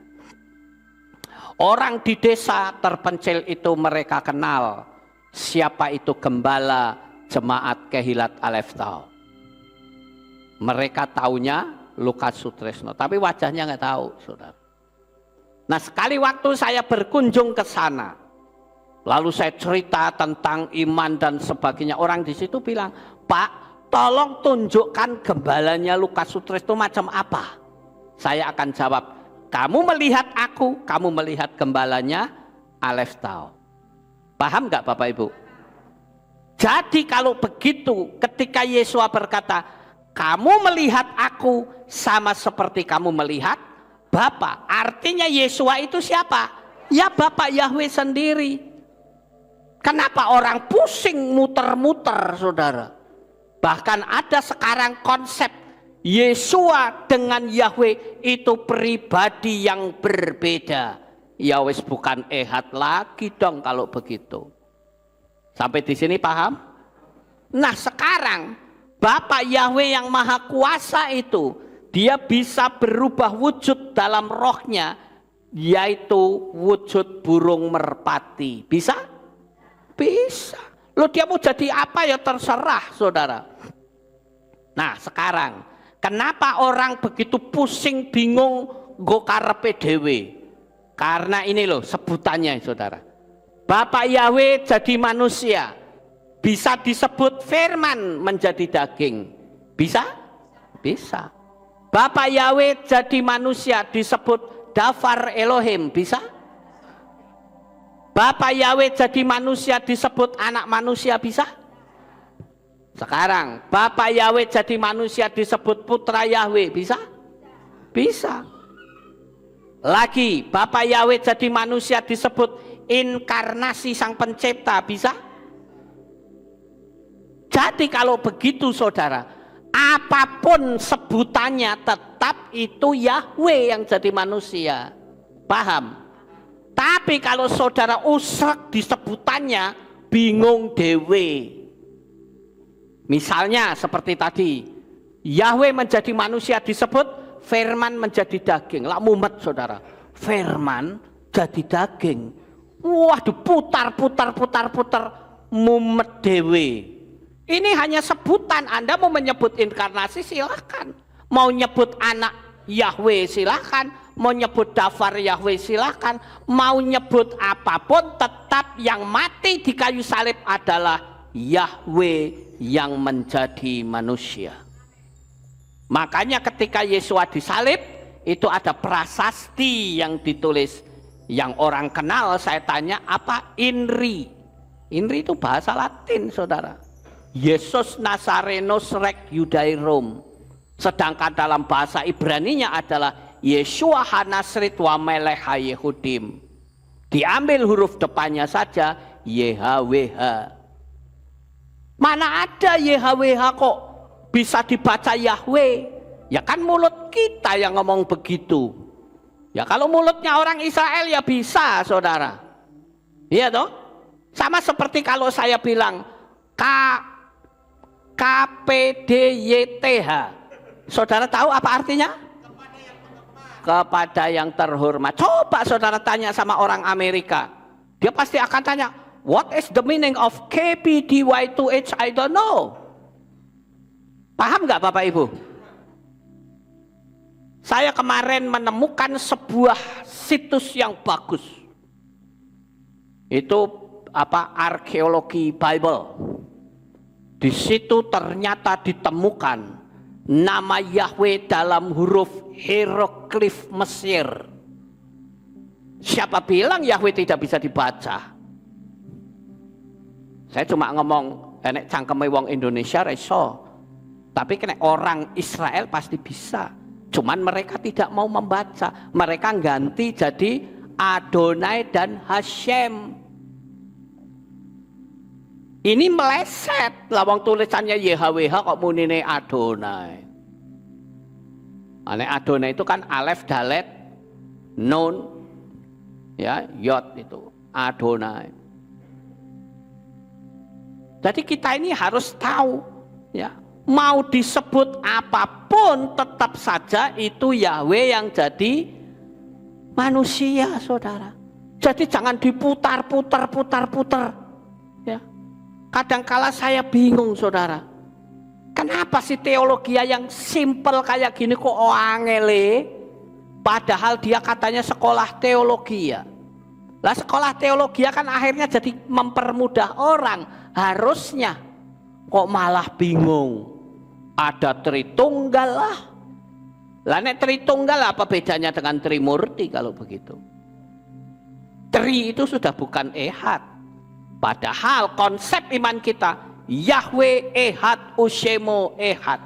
Orang di desa terpencil itu mereka kenal siapa itu gembala jemaat Kehilat Aleph Tau. Mereka taunya Lukas Sutresno, tapi wajahnya nggak tahu, saudara. Nah, sekali waktu saya berkunjung ke sana, lalu saya cerita tentang iman dan sebagainya. Orang di situ bilang, Pak, tolong tunjukkan gembalanya Lukas Sutresno macam apa. Saya akan jawab, kamu melihat aku, kamu melihat gembalanya Aleph Tau. Paham nggak Bapak Ibu? Jadi kalau begitu, ketika Yesua berkata, kamu melihat aku sama seperti kamu melihat Bapa, artinya Yesua itu siapa? Ya Bapak Yahweh sendiri. Kenapa orang pusing muter-muter, saudara? Bahkan ada sekarang konsep Yesua dengan Yahweh itu pribadi yang berbeda. Ya wes, bukan ehad lagi dong kalau begitu. Sampai di sini paham? Nah, sekarang Bapak Yahweh yang Maha Kuasa itu, dia bisa berubah wujud dalam rohnya, yaitu wujud burung merpati. Bisa? Bisa. Loh, dia mau jadi apa ya terserah, saudara. Nah, sekarang kenapa orang begitu pusing bingung nggo karepe dhewe? Karena ini loh sebutannya, saudara. Bapak Yahweh jadi manusia. Bisa disebut firman menjadi daging. Bisa? Bisa. Bapak Yahweh jadi manusia disebut Dafar Elohim. Bisa? Bapak Yahweh jadi manusia disebut anak manusia. Bisa? Sekarang Bapak Yahweh jadi manusia disebut putra Yahweh. Bisa? Bisa. Lagi Bapak Yahweh jadi manusia disebut inkarnasi sang pencipta. Bisa? Jadi kalau begitu, saudara, apapun sebutannya tetap itu Yahweh yang jadi manusia. Paham? Tapi kalau saudara usrek disebutannya, bingung dewe. Misalnya seperti tadi, Yahweh menjadi manusia disebut, firman menjadi daging. Lah mumet saudara, firman jadi daging. Wah, diputar, mumet dewe. Ini hanya sebutan. Anda mau menyebut inkarnasi silahkan, mau nyebut anak Yahweh silahkan, mau nyebut dafar Yahweh silahkan, mau nyebut apapun, tetap yang mati di kayu salib adalah Yahweh yang menjadi manusia. Makanya ketika Yesua disalib, itu ada prasasti yang ditulis, yang orang kenal. Saya tanya, apa? INRI. INRI itu bahasa Latin saudara, Yesus Nazarenus Rex Judai Rom. Sedangkan dalam bahasa Ibraninya adalah Yeshua Hanasrit wa Melech Yehudim. Diambil huruf depannya saja YHWH. Mana ada YHWH kok bisa dibaca Yahweh? Ya kan mulut kita yang ngomong begitu. Ya kalau mulutnya orang Israel ya bisa saudara. Iya toh? Sama seperti kalau saya bilang KPDYTH. Saudara tahu apa artinya? Kepada yang terhormat. Coba saudara tanya sama orang Amerika, dia pasti akan tanya, what is the meaning of KPDY2H? I don't know. Paham nggak Bapak Ibu? Saya kemarin menemukan sebuah situs yang bagus. Itu apa? Arkeologi Bible. Di situ ternyata ditemukan nama Yahweh dalam huruf hieroglif Mesir. Siapa bilang Yahweh tidak bisa dibaca? Saya cuma ngomong enek cangkeme wong Indonesia reso. Tapi kena orang Israel pasti bisa. Cuman mereka tidak mau membaca. Mereka ganti jadi Adonai dan Hashem. Ini meleset. Lawang tulisannya YHWH kok munine Adonai. Adonai itu kan Alef, Dalet, Nun, ya, Yod itu Adonai. Jadi kita ini harus tahu, ya, mau disebut apapun tetap saja itu Yahweh yang jadi manusia, saudara. Jadi jangan diputar-putar. Ya. Kadangkala saya bingung, saudara. Kenapa sih teologi yang simple kayak gini kok angele? Padahal dia katanya sekolah teologi ya. Lah sekolah teologi kan akhirnya jadi mempermudah orang. Harusnya kok malah bingung. Ada Tritunggal lah. Lah nek Tritunggal apa bedanya dengan Trimurti kalau begitu? Tri itu sudah bukan ehad. Padahal konsep iman kita Yahweh ehad ushemo ehad.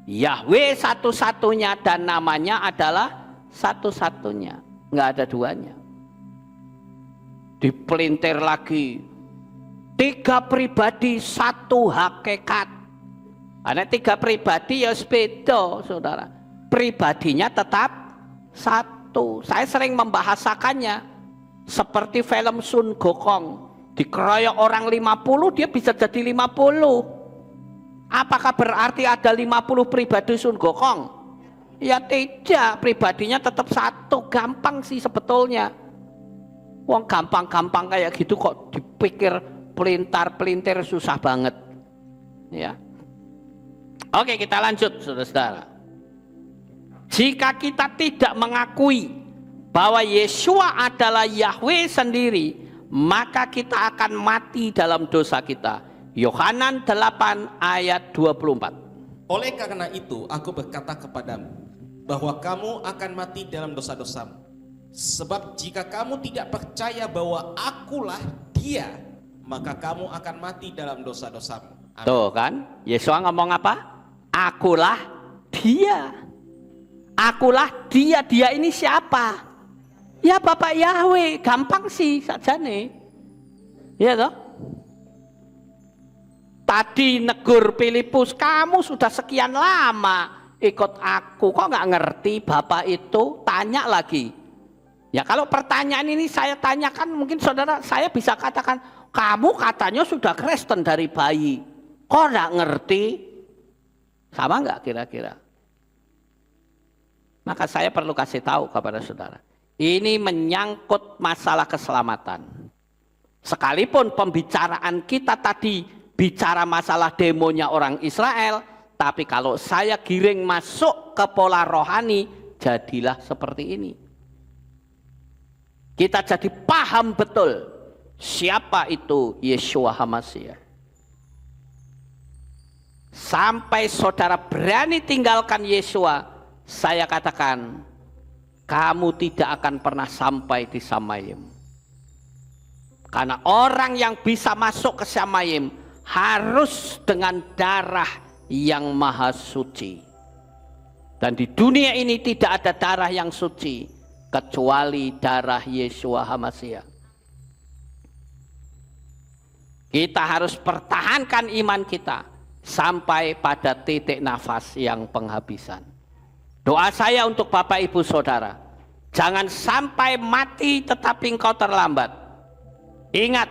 Yahweh satu-satunya dan namanya adalah satu-satunya. Nggak ada duanya. Dipelintir lagi. 3 pribadi satu hakikat. Ada 3 pribadi ya beda, saudara. Pribadinya tetap satu. Saya sering membahasakannya seperti film Sun Gokong. Dikeroyok orang 50, dia bisa jadi 50. Apakah berarti ada 50 pribadi Sun Gokong? Ya tidak, pribadinya tetap satu. Gampang sih sebetulnya. Wong gampang-gampang kayak gitu kok dipikir pelintar-pelintir susah banget. Ya. Oke, kita lanjut, saudara-saudara. Jika kita tidak mengakui bahwa Yeshua adalah Yahweh sendiri, maka kita akan mati dalam dosa kita. Yohanan 8 ayat 24. Oleh karena itu, aku berkata kepadamu, bahwa kamu akan mati dalam dosa-dosamu. Sebab jika kamu tidak percaya bahwa akulah dia, maka kamu akan mati dalam dosa-dosamu. Amin. Tuh kan, Yesua ngomong apa? Akulah dia. Akulah dia. Dia ini siapa? Ya Bapak Yahweh. Gampang sih saja nih. Ya toh? Tadi negur Filipus, kamu sudah sekian lama ikut aku, kok nggak ngerti Bapak itu? Tanya lagi. Ya kalau pertanyaan ini saya tanyakan, mungkin saudara saya bisa katakan, kamu katanya sudah Kristen dari bayi, kok nggak ngerti? Sama nggak kira-kira? Maka saya perlu kasih tahu kepada saudara, ini menyangkut masalah keselamatan. Sekalipun pembicaraan kita tadi bicara masalah demonya orang Israel, tapi kalau saya giring masuk ke pola rohani, jadilah seperti ini. Kita jadi paham betul siapa itu Yeshua HaMashiach. Sampai saudara berani tinggalkan Yeshua, saya katakan, kamu tidak akan pernah sampai di Samayim. Karena orang yang bisa masuk ke Samayim harus dengan darah yang maha suci. Dan di dunia ini tidak ada darah yang suci kecuali darah Yeshua HaMashiach. Kita harus pertahankan iman kita sampai pada titik nafas yang penghabisan. Doa saya untuk Bapak Ibu Saudara, jangan sampai mati tetapi engkau terlambat. Ingat,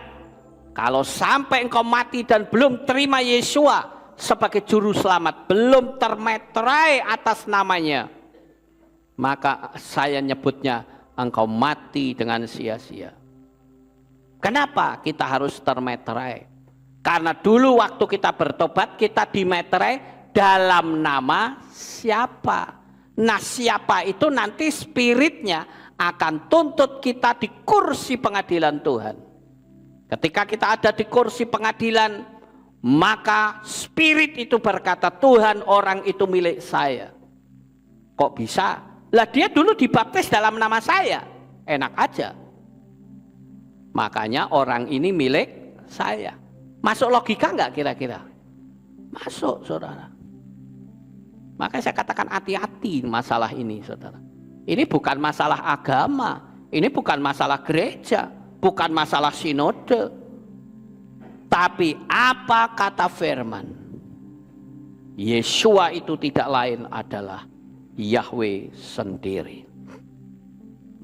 kalau sampai engkau mati dan belum terima Yeshua sebagai juru selamat, belum termeterai atas namanya, maka saya nyebutnya engkau mati dengan sia-sia. Kenapa kita harus termeterai? Karena dulu waktu kita bertobat, kita dimeterai dalam nama siapa? Nah, siapa itu nanti spiritnya akan tuntut kita di kursi pengadilan Tuhan. Ketika kita ada di kursi pengadilan, maka spirit itu berkata, Tuhan, orang itu milik saya. Kok bisa? Lah dia dulu dibaptis dalam nama saya. Enak aja. Makanya orang ini milik saya. Masuk logika enggak kira-kira? Masuk, saudara. Makanya saya katakan hati-hati masalah ini, saudara. Ini bukan masalah agama, ini bukan masalah gereja, bukan masalah sinode. Tapi apa kata firman? Yeshua itu tidak lain adalah Yahweh sendiri.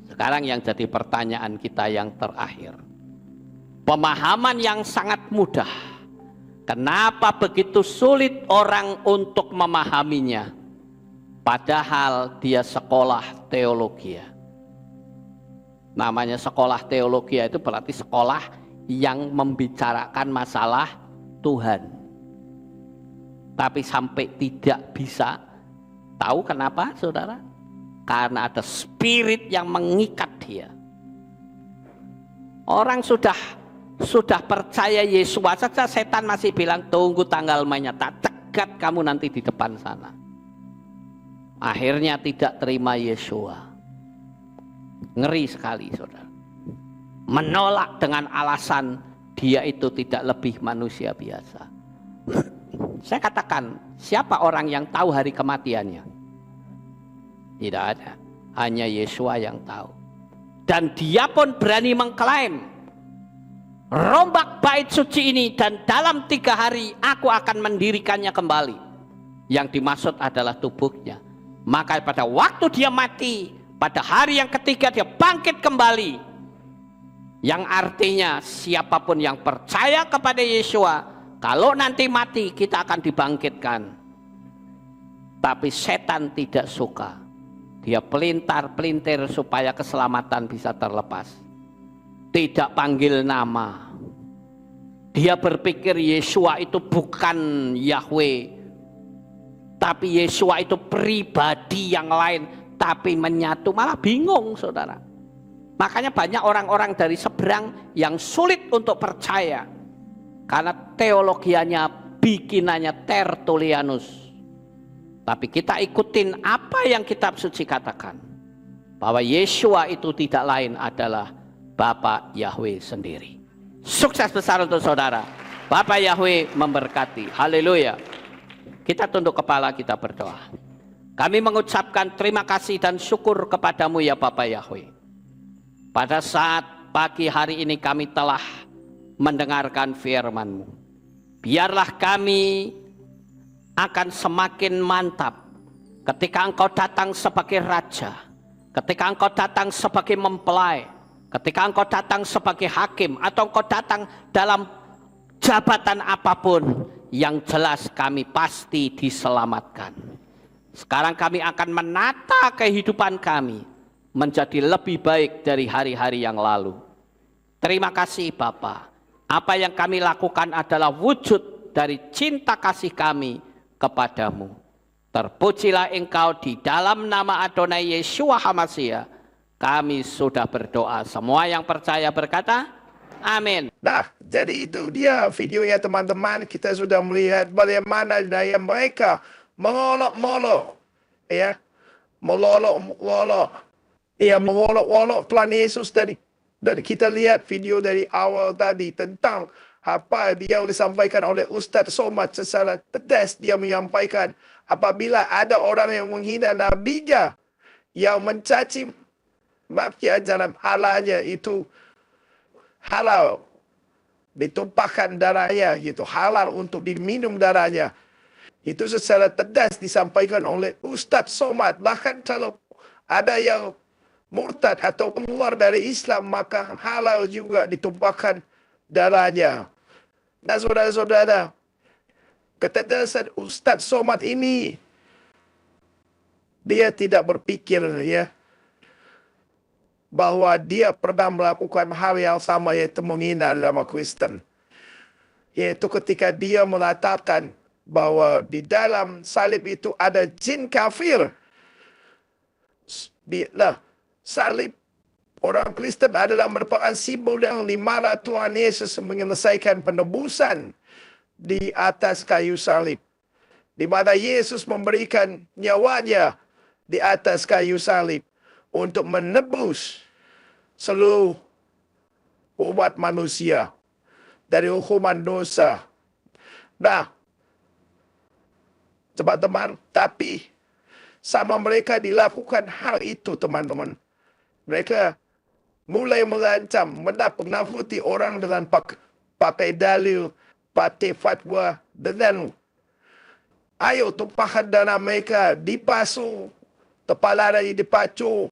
Sekarang yang jadi pertanyaan kita yang terakhir. Pemahaman yang sangat mudah. Kenapa begitu sulit orang untuk memahaminya? Padahal dia sekolah teologi. Namanya sekolah teologi itu berarti sekolah yang membicarakan masalah Tuhan. Tapi sampai tidak bisa. Tahu kenapa, saudara? Karena ada spirit yang mengikat dia. Orang sudah percaya Yesus saja, setan masih bilang tunggu tanggal mainnya, tak cegat kamu nanti di depan sana. Akhirnya tidak terima Yeshua. Ngeri sekali, saudara. Menolak dengan alasan dia itu tidak lebih manusia biasa. Saya katakan, siapa orang yang tahu hari kematiannya? Tidak ada. Hanya Yeshua yang tahu. Dan dia pun berani mengklaim, rombak bait suci ini dan dalam 3 hari aku akan mendirikannya kembali. Yang dimaksud adalah tubuhnya. Maka pada waktu dia mati, pada hari yang ketiga dia bangkit kembali. Yang artinya siapapun yang percaya kepada Yeshua, kalau nanti mati kita akan dibangkitkan. Tapi setan tidak suka. Dia pelintar-pelintir supaya keselamatan bisa terlepas. Tidak panggil nama. Dia berpikir Yeshua itu bukan Yahweh, tapi Yeshua itu pribadi yang lain, tapi menyatu. Malah bingung, saudara. Makanya banyak orang-orang dari seberang yang sulit untuk percaya. Karena teologianya, bikinannya Tertullianus. Tapi kita ikutin apa yang kitab suci katakan. Bahwa Yeshua itu tidak lain adalah Bapa Yahweh sendiri. Sukses besar untuk saudara. Bapa Yahweh memberkati. Haleluya. Kita tunduk kepala, kita berdoa. Kami mengucapkan terima kasih dan syukur kepadamu ya Bapa Yahweh. Pada saat pagi hari ini kami telah mendengarkan firman-Mu. Biarlah kami akan semakin mantap ketika Engkau datang sebagai Raja. ketika engkau datang sebagai mempelai, ketika engkau datang sebagai hakim, atau engkau datang dalam jabatan apapun, yang jelas kami pasti diselamatkan. Sekarang kami akan menata kehidupan kami menjadi lebih baik dari hari-hari yang lalu. Terima kasih Bapa. Apa yang kami lakukan adalah wujud dari cinta kasih kami kepadamu. Terpujilah Engkau, di dalam nama Adonai Yeshua HaMashiach kami sudah berdoa. Semua yang percaya berkata, amin. Nah, jadi itu dia videonya teman-teman. Kita sudah melihat bagaimana daya mereka mengolok-olok, ya, mengolok-olok, ya, mengolok-olok Tuhan Yesus tadi. Dan kita lihat video dari awal tadi tentang apa yang disampaikan oleh Ustaz Somad secara tegas. Dia menyampaikan apabila ada orang yang menghina nabinya, yang mencaci maki ajaran Allahnya, itu halal ditumpahkan darahnya, gitu, halal untuk diminum darahnya. Itu secara tegas disampaikan oleh Ustaz Somad. Bahkan kalau ada yang murtad atau keluar dari Islam, maka halal juga ditumpahkan darahnya. Nah, saudara-saudara, ketegasan Ustaz Somad ini, dia tidak berpikir, ya, bahwa dia pernah melakukan hal yang sama, yaitu menghina agama Kristen. Yaitu ketika dia mengatakan bahwa di dalam salib itu ada jin kafir. Salib orang Kristen adalah merupakan simbol yang di mana Tuhan Yesus menyelesaikan penebusan di atas kayu salib. Di mana Yesus memberikan nyawanya di atas kayu salib untuk menebus seluruh umat manusia dari hukuman dosa. Nah, teman-teman, tapi sama mereka dilakukan hal itu, teman-teman. Mereka mulai mengancam, menakut-nakuti orang dengan pakai dalil, pakai fatwa, dengan ayo tumpahkan dana mereka, dipasu, kepalanya dipacu,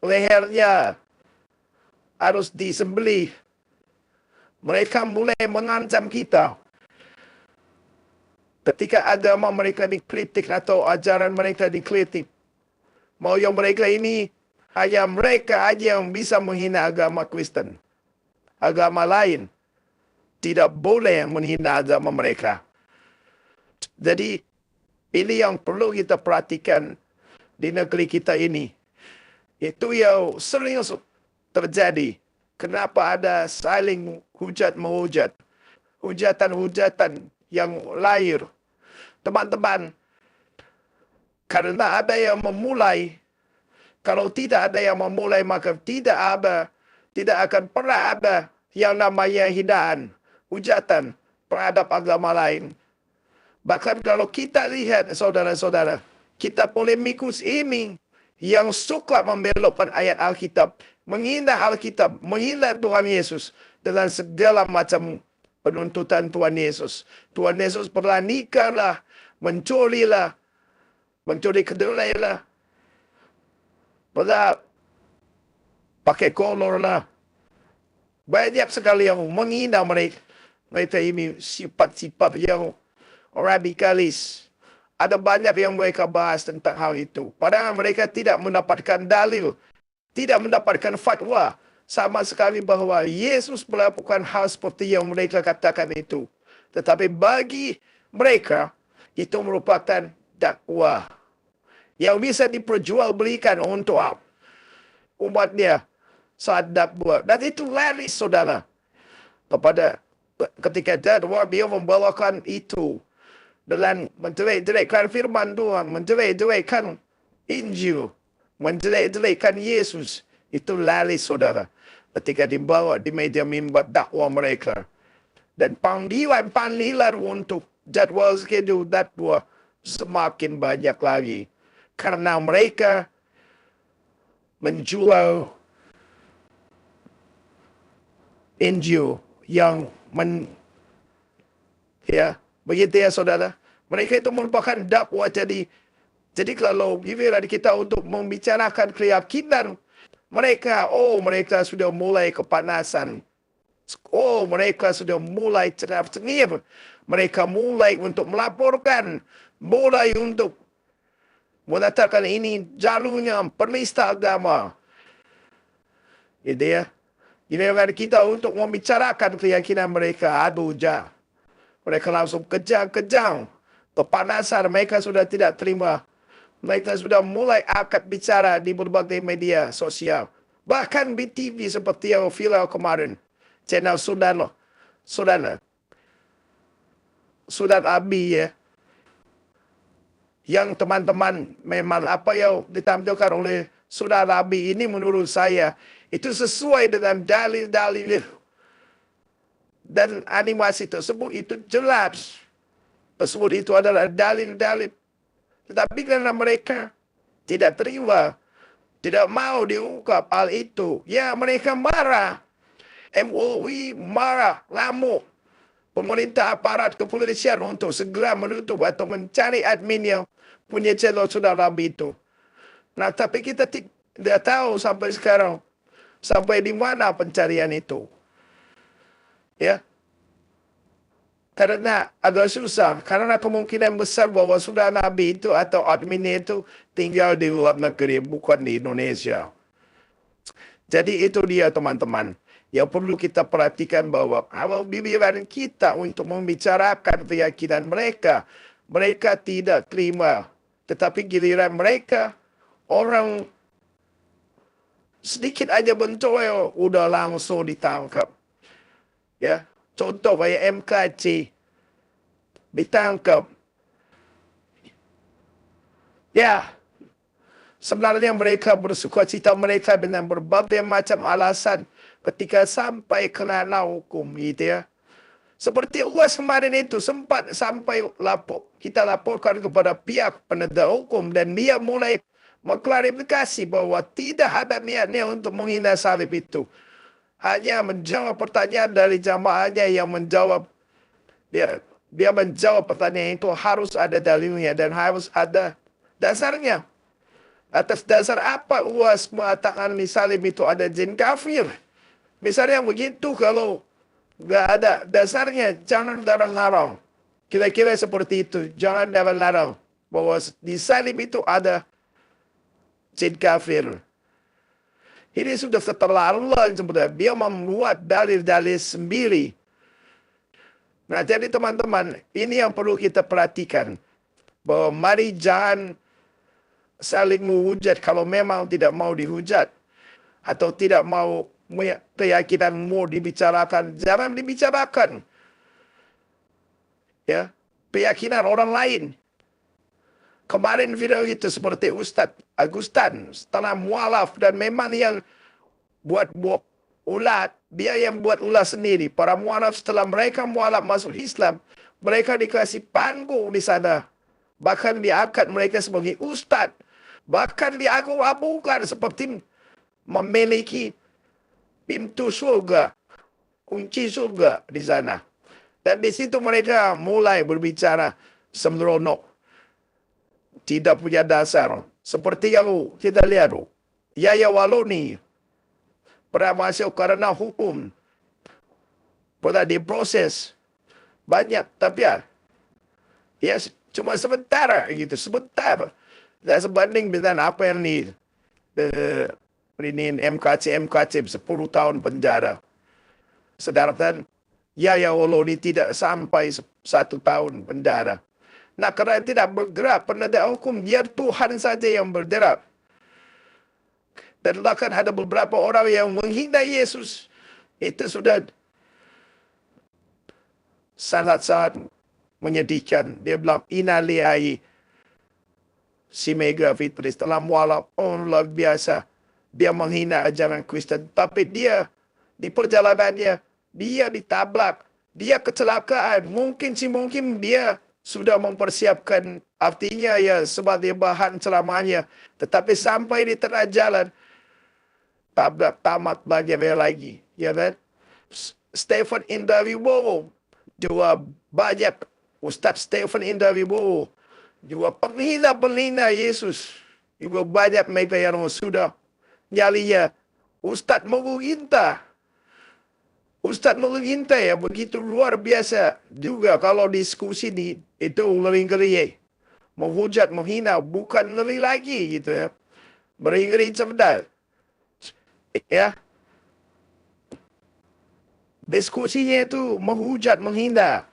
lehernya harus disembelih. Mereka mulai mengancam kita. Ketika agama mereka dikritik atau ajaran mereka dikritik, mau yang mereka ini, hanya mereka aja yang bisa menghina agama Kristen. Agama lain tidak boleh menghina agama mereka. Jadi ini yang perlu kita perhatikan di negeri kita ini. Itu yang sering terjadi. Kenapa ada saling hujat-menghujat, hujatan-hujatan yang lahir. Teman-teman, karena ada yang memulai. Kalau tidak ada yang memulai, maka tidak akan pernah ada yang namanya hinaan, hujatan terhadap agama lain. Bahkan kalau kita lihat, saudara-saudara, kita polemikus ini yang suka membelokkan ayat Alkitab, menghina Alkitab, menghina Tuhan Yesus dengan segala macam penuntutan Tuhan Yesus. Tuhan Yesus pernah nikah lah, mencuri kedelai lah, pernah pakai kolor lah. Banyak sekali yang menghina mereka. Mereka ini sifat-sifat yang radikalis. Ada banyak yang mereka bahas tentang hal itu. Padahal mereka tidak mendapatkan dalil, tidak mendapatkan fatwa sama sekali bahwa Yesus melakukan hal seperti yang mereka katakan itu. Tetapi bagi mereka, itu merupakan dakwah yang bisa diperjualbelikan untuk umatnya saat dakwah. Dan itu laris, saudara. Ketika dakwah, dia membawakan itu dengan menjelek-jelekkan firman Tuhan, menjelek-jelekkan Injil, menjelek-jelekkan Yesus. Itu laris, saudara. Ketika dibawa di meja mimbar dakwah mereka. Dan panggilan untuk jadwal schedule dakwah semakin banyak lagi. Karena mereka menjual Injil yang begitu ya, saudara. Mereka itu merupakan dakwah, jadi Jadi kalau giliran kita untuk membicarakan keyakinan mereka, mereka sudah mulai kepanasan. Oh, mereka sudah mulai cengar-cengir. Mereka mulai untuk melaporkan, mulai untuk mengatakan ini jalurnya penista agama. Gitu ya. Giliran kita untuk membicarakan keyakinan mereka, aduh jah. Mereka langsung kejang-kejang. Kepanasan, mereka sudah tidak terima. Mereka sudah mulai akad bicara di berbagai media sosial. Bahkan BTV seperti yang viral kemarin. Channel Sudan Abi ya. Yang teman-teman memang apa yang ditampilkan oleh Sudan Abi ini menurut saya itu sesuai dengan dalil-dalil dan animasi tersebut itu jelas. Tersebut itu adalah dalil-dalil. Tetapi karena mereka tidak terima, tidak mau diungkap hal itu, ya mereka marah. MUI marah, lamuk. Pemerintah aparat kepolisian untuk segera menutup atau mencari admin yang punya channel Sudan Abi itu. Nah, tapi kita tidak tahu sampai sekarang, sampai di mana pencarian itu. Ya, karena agak susah, karena kemungkinan besar bahwa Sudan Abi itu atau adminnya itu tinggal di luar negeri, bukan di Indonesia. Jadi itu dia teman-teman. Yang perlu kita perhatikan bahwa awal bibiran kita untuk membicarakan keyakinan mereka, mereka tidak terima. Tetapi giliran mereka, orang sedikit aja bencol, udah langsung ditangkap. Ya, contoh kayak MKC ditangkap. Ya, sebenarnya mereka bersukacita mereka dengan berbagai macam alasan ketika sampai kena hukum gitu ya. Seperti UAS kemarin itu sempat sampai kita laporkan kepada pihak penegak hukum dan dia mulai mengklarifikasi bahwa tidak ada niatnya untuk menghina salib itu. Hanya menjawab pertanyaan dari jamaahnya yang menjawab dia menjawab pertanyaan itu harus ada dalilnya dan harus ada dasarnya. Atas dasar apa UAS mengatakan salib itu ada jin kafir? Misalnya begitu, kalau nggak ada dasarnya, jangan larang-larang. Kira-kira seperti itu, jangan larang-larang. Bahwa di salib itu ada jin kafir. Ini sudah keterlaluan sebenarnya. Dia membuat dalil-dalil sendiri. Nah, jadi teman-teman, ini yang perlu kita perhatikan. Bahwa mari jangan saling menghujat kalau memang tidak mau dihujat. Atau tidak mau keyakinanmu dibicarakan, jangan dibicarakan. Ya, keyakinan orang lain. Kemarin video itu seperti Ustadz Agustan setelah mualaf dan memang yang buat ulat, dia yang buat ulat sendiri. Para mualaf setelah mereka mualaf masuk Islam, mereka dikasih panggung di sana. Bahkan diangkat mereka sebagai ustadz. Bahkan diaku-akukan seperti memiliki pintu surga, kunci surga di sana. Dan di situ mereka mulai berbicara sembrono. Tidak punya dasar. Seperti yang kita lihat. Yahya Waloni pernah masuk karena hukum. Pernah diproses. Banyak. Tapi ya cuma sebentar gitu. Sebentar. Dan sebanding dengan apa yang ini MKC 10 tahun penjara. Sedangkan Yahya Waloni tidak sampai 1 tahun penjara. Nah, kerana tidak bergerak penegak hukum, biar Tuhan saja yang bergerak. Dan bahkan ada beberapa orang yang menghina Yesus. Itu sudah sangat-sangat menyedihkan. Dia bilang, inaliai si Mega Fitris telah mualaf. Oh, luar biasa. Dia menghina ajaran Kristen. Tapi dia, di perjalanannya, dia ditabrak. Dia kecelakaan. Mungkin dia sudah mempersiapkan, artinya ya sebagai bahan ceramahnya. Tetapi sampai di tengah jalan, tabrak tamat belajar lagi. Ya kan? Stephen Indah Wibowo. Juga banyak Ustaz Stephen Indah Wibowo juga penghina-penghina Yesus. Juga banyak mereka yang sudah nyalinya. Ustaz menginta. Ustaz menginta ya begitu luar biasa. Juga kalau diskusi itu lebih ngeri. Menghujat, menghina, bukan ngeri lagi gitu ya. Ngeri sebentar. Ya. Diskusinya itu menghujat, menghina.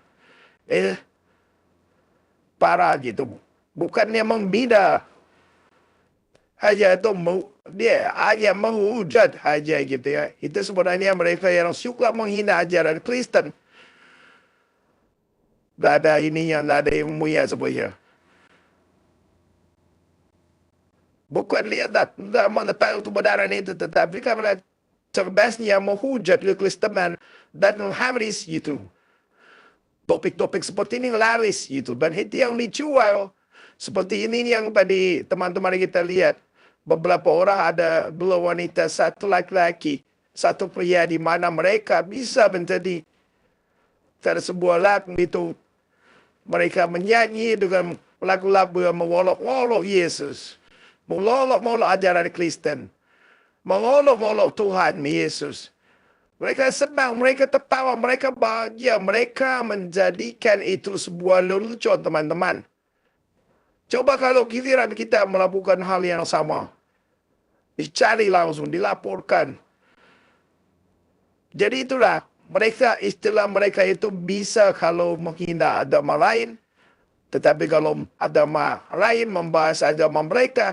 Parah gitu. Bukannya membina. Hanya itu dia hanya menghujat aja gitu ya. Itu sebenarnya mereka yang suka menghina ajaran Kristen. Tidak ada ini yang tidak ada ilmunya sebenarnya. Bukan lihat tidak mengetahui kebenaran itu, tetapi karena cerdasnya menghujat kekristenan dan laris gitu. Topik-topik seperti ini laris gitu. Dan itu yang dijual. Seperti ini yang tadi teman-teman kita lihat. Beberapa orang ada dua wanita, satu laki-laki, satu pria di mana mereka bisa menjadi sebuah lagu itu. Mereka menyanyi dengan lagu-lagu yang mengolok-olok Yesus. Mengolok-olok ajaran Kristen. Mengolok-olok Tuhan Yesus. Mereka senang, mereka tertawa, mereka bahagia. Mereka menjadikan itu sebuah lelucon, teman-teman. Coba kalau giliran kita melakukan hal yang sama. Dicari langsung, dilaporkan. Jadi itulah, istilah mereka itu bisa kalau menghina agama lain. Tetapi kalau agama lain membahas agama mereka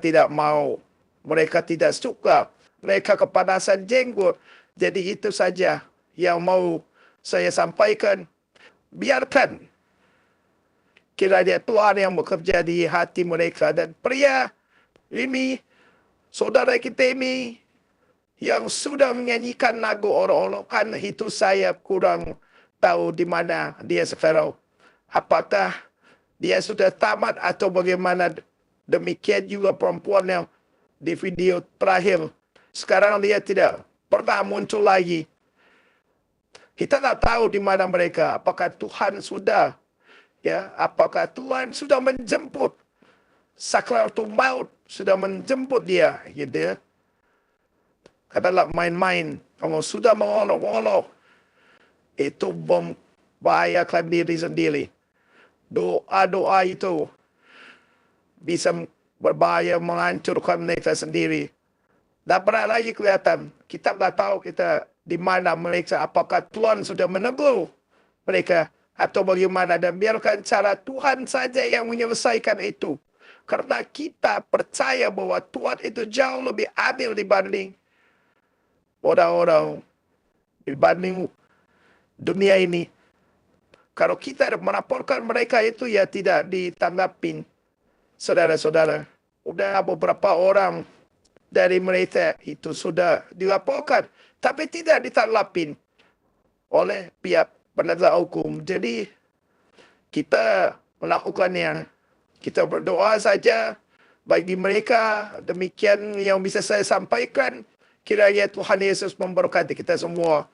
tidak mau. Mereka tidak suka. Mereka kepanasan jenggot. Jadi itu saja yang mau saya sampaikan. Biarkan kiranya Tuhan yang bekerja di hati mereka. Dan pria ini, saudara kita ini, yang sudah menyanyikan lagu orang-orang, itu saya kurang tahu di mana dia sekarang. Apakah dia sudah tamat atau bagaimana? Demikian juga perempuan yang di video terakhir. Sekarang dia tidak pernah muncul lagi. Kita tak tahu di mana mereka. Apakah Tuhan sudah, apakah Tuhan sudah menjemput sakratul maut, sudah menjemput dia, gitu ya. Katalah main-main. Kalau sudah mengolok-olok, itu membahayakan diri sendiri. Doa-doa itu bisa berbahaya, menghancurkan mereka sendiri. Tak pernah lagi kelihatan. Kita tak tahu kita di mana mereka. Apakah Tuhan sudah menegur mereka atau bagaimana. Dan biarkan cara Tuhan saja yang menyelesaikan itu. Karena kita percaya bahwa Tuhan itu jauh lebih adil dibanding orang-orang, dibanding dunia ini. Kalau kita melaporkan mereka itu ya tidak ditanggapin. Saudara-saudara, udah beberapa orang dari mereka itu sudah dilaporkan, tapi tidak ditanggapin oleh pihak penegak hukum. Jadi kita melakukannya. Kita berdoa saja bagi mereka. Demikian yang bisa saya sampaikan. Kiranya Tuhan Yesus memberkati kita semua.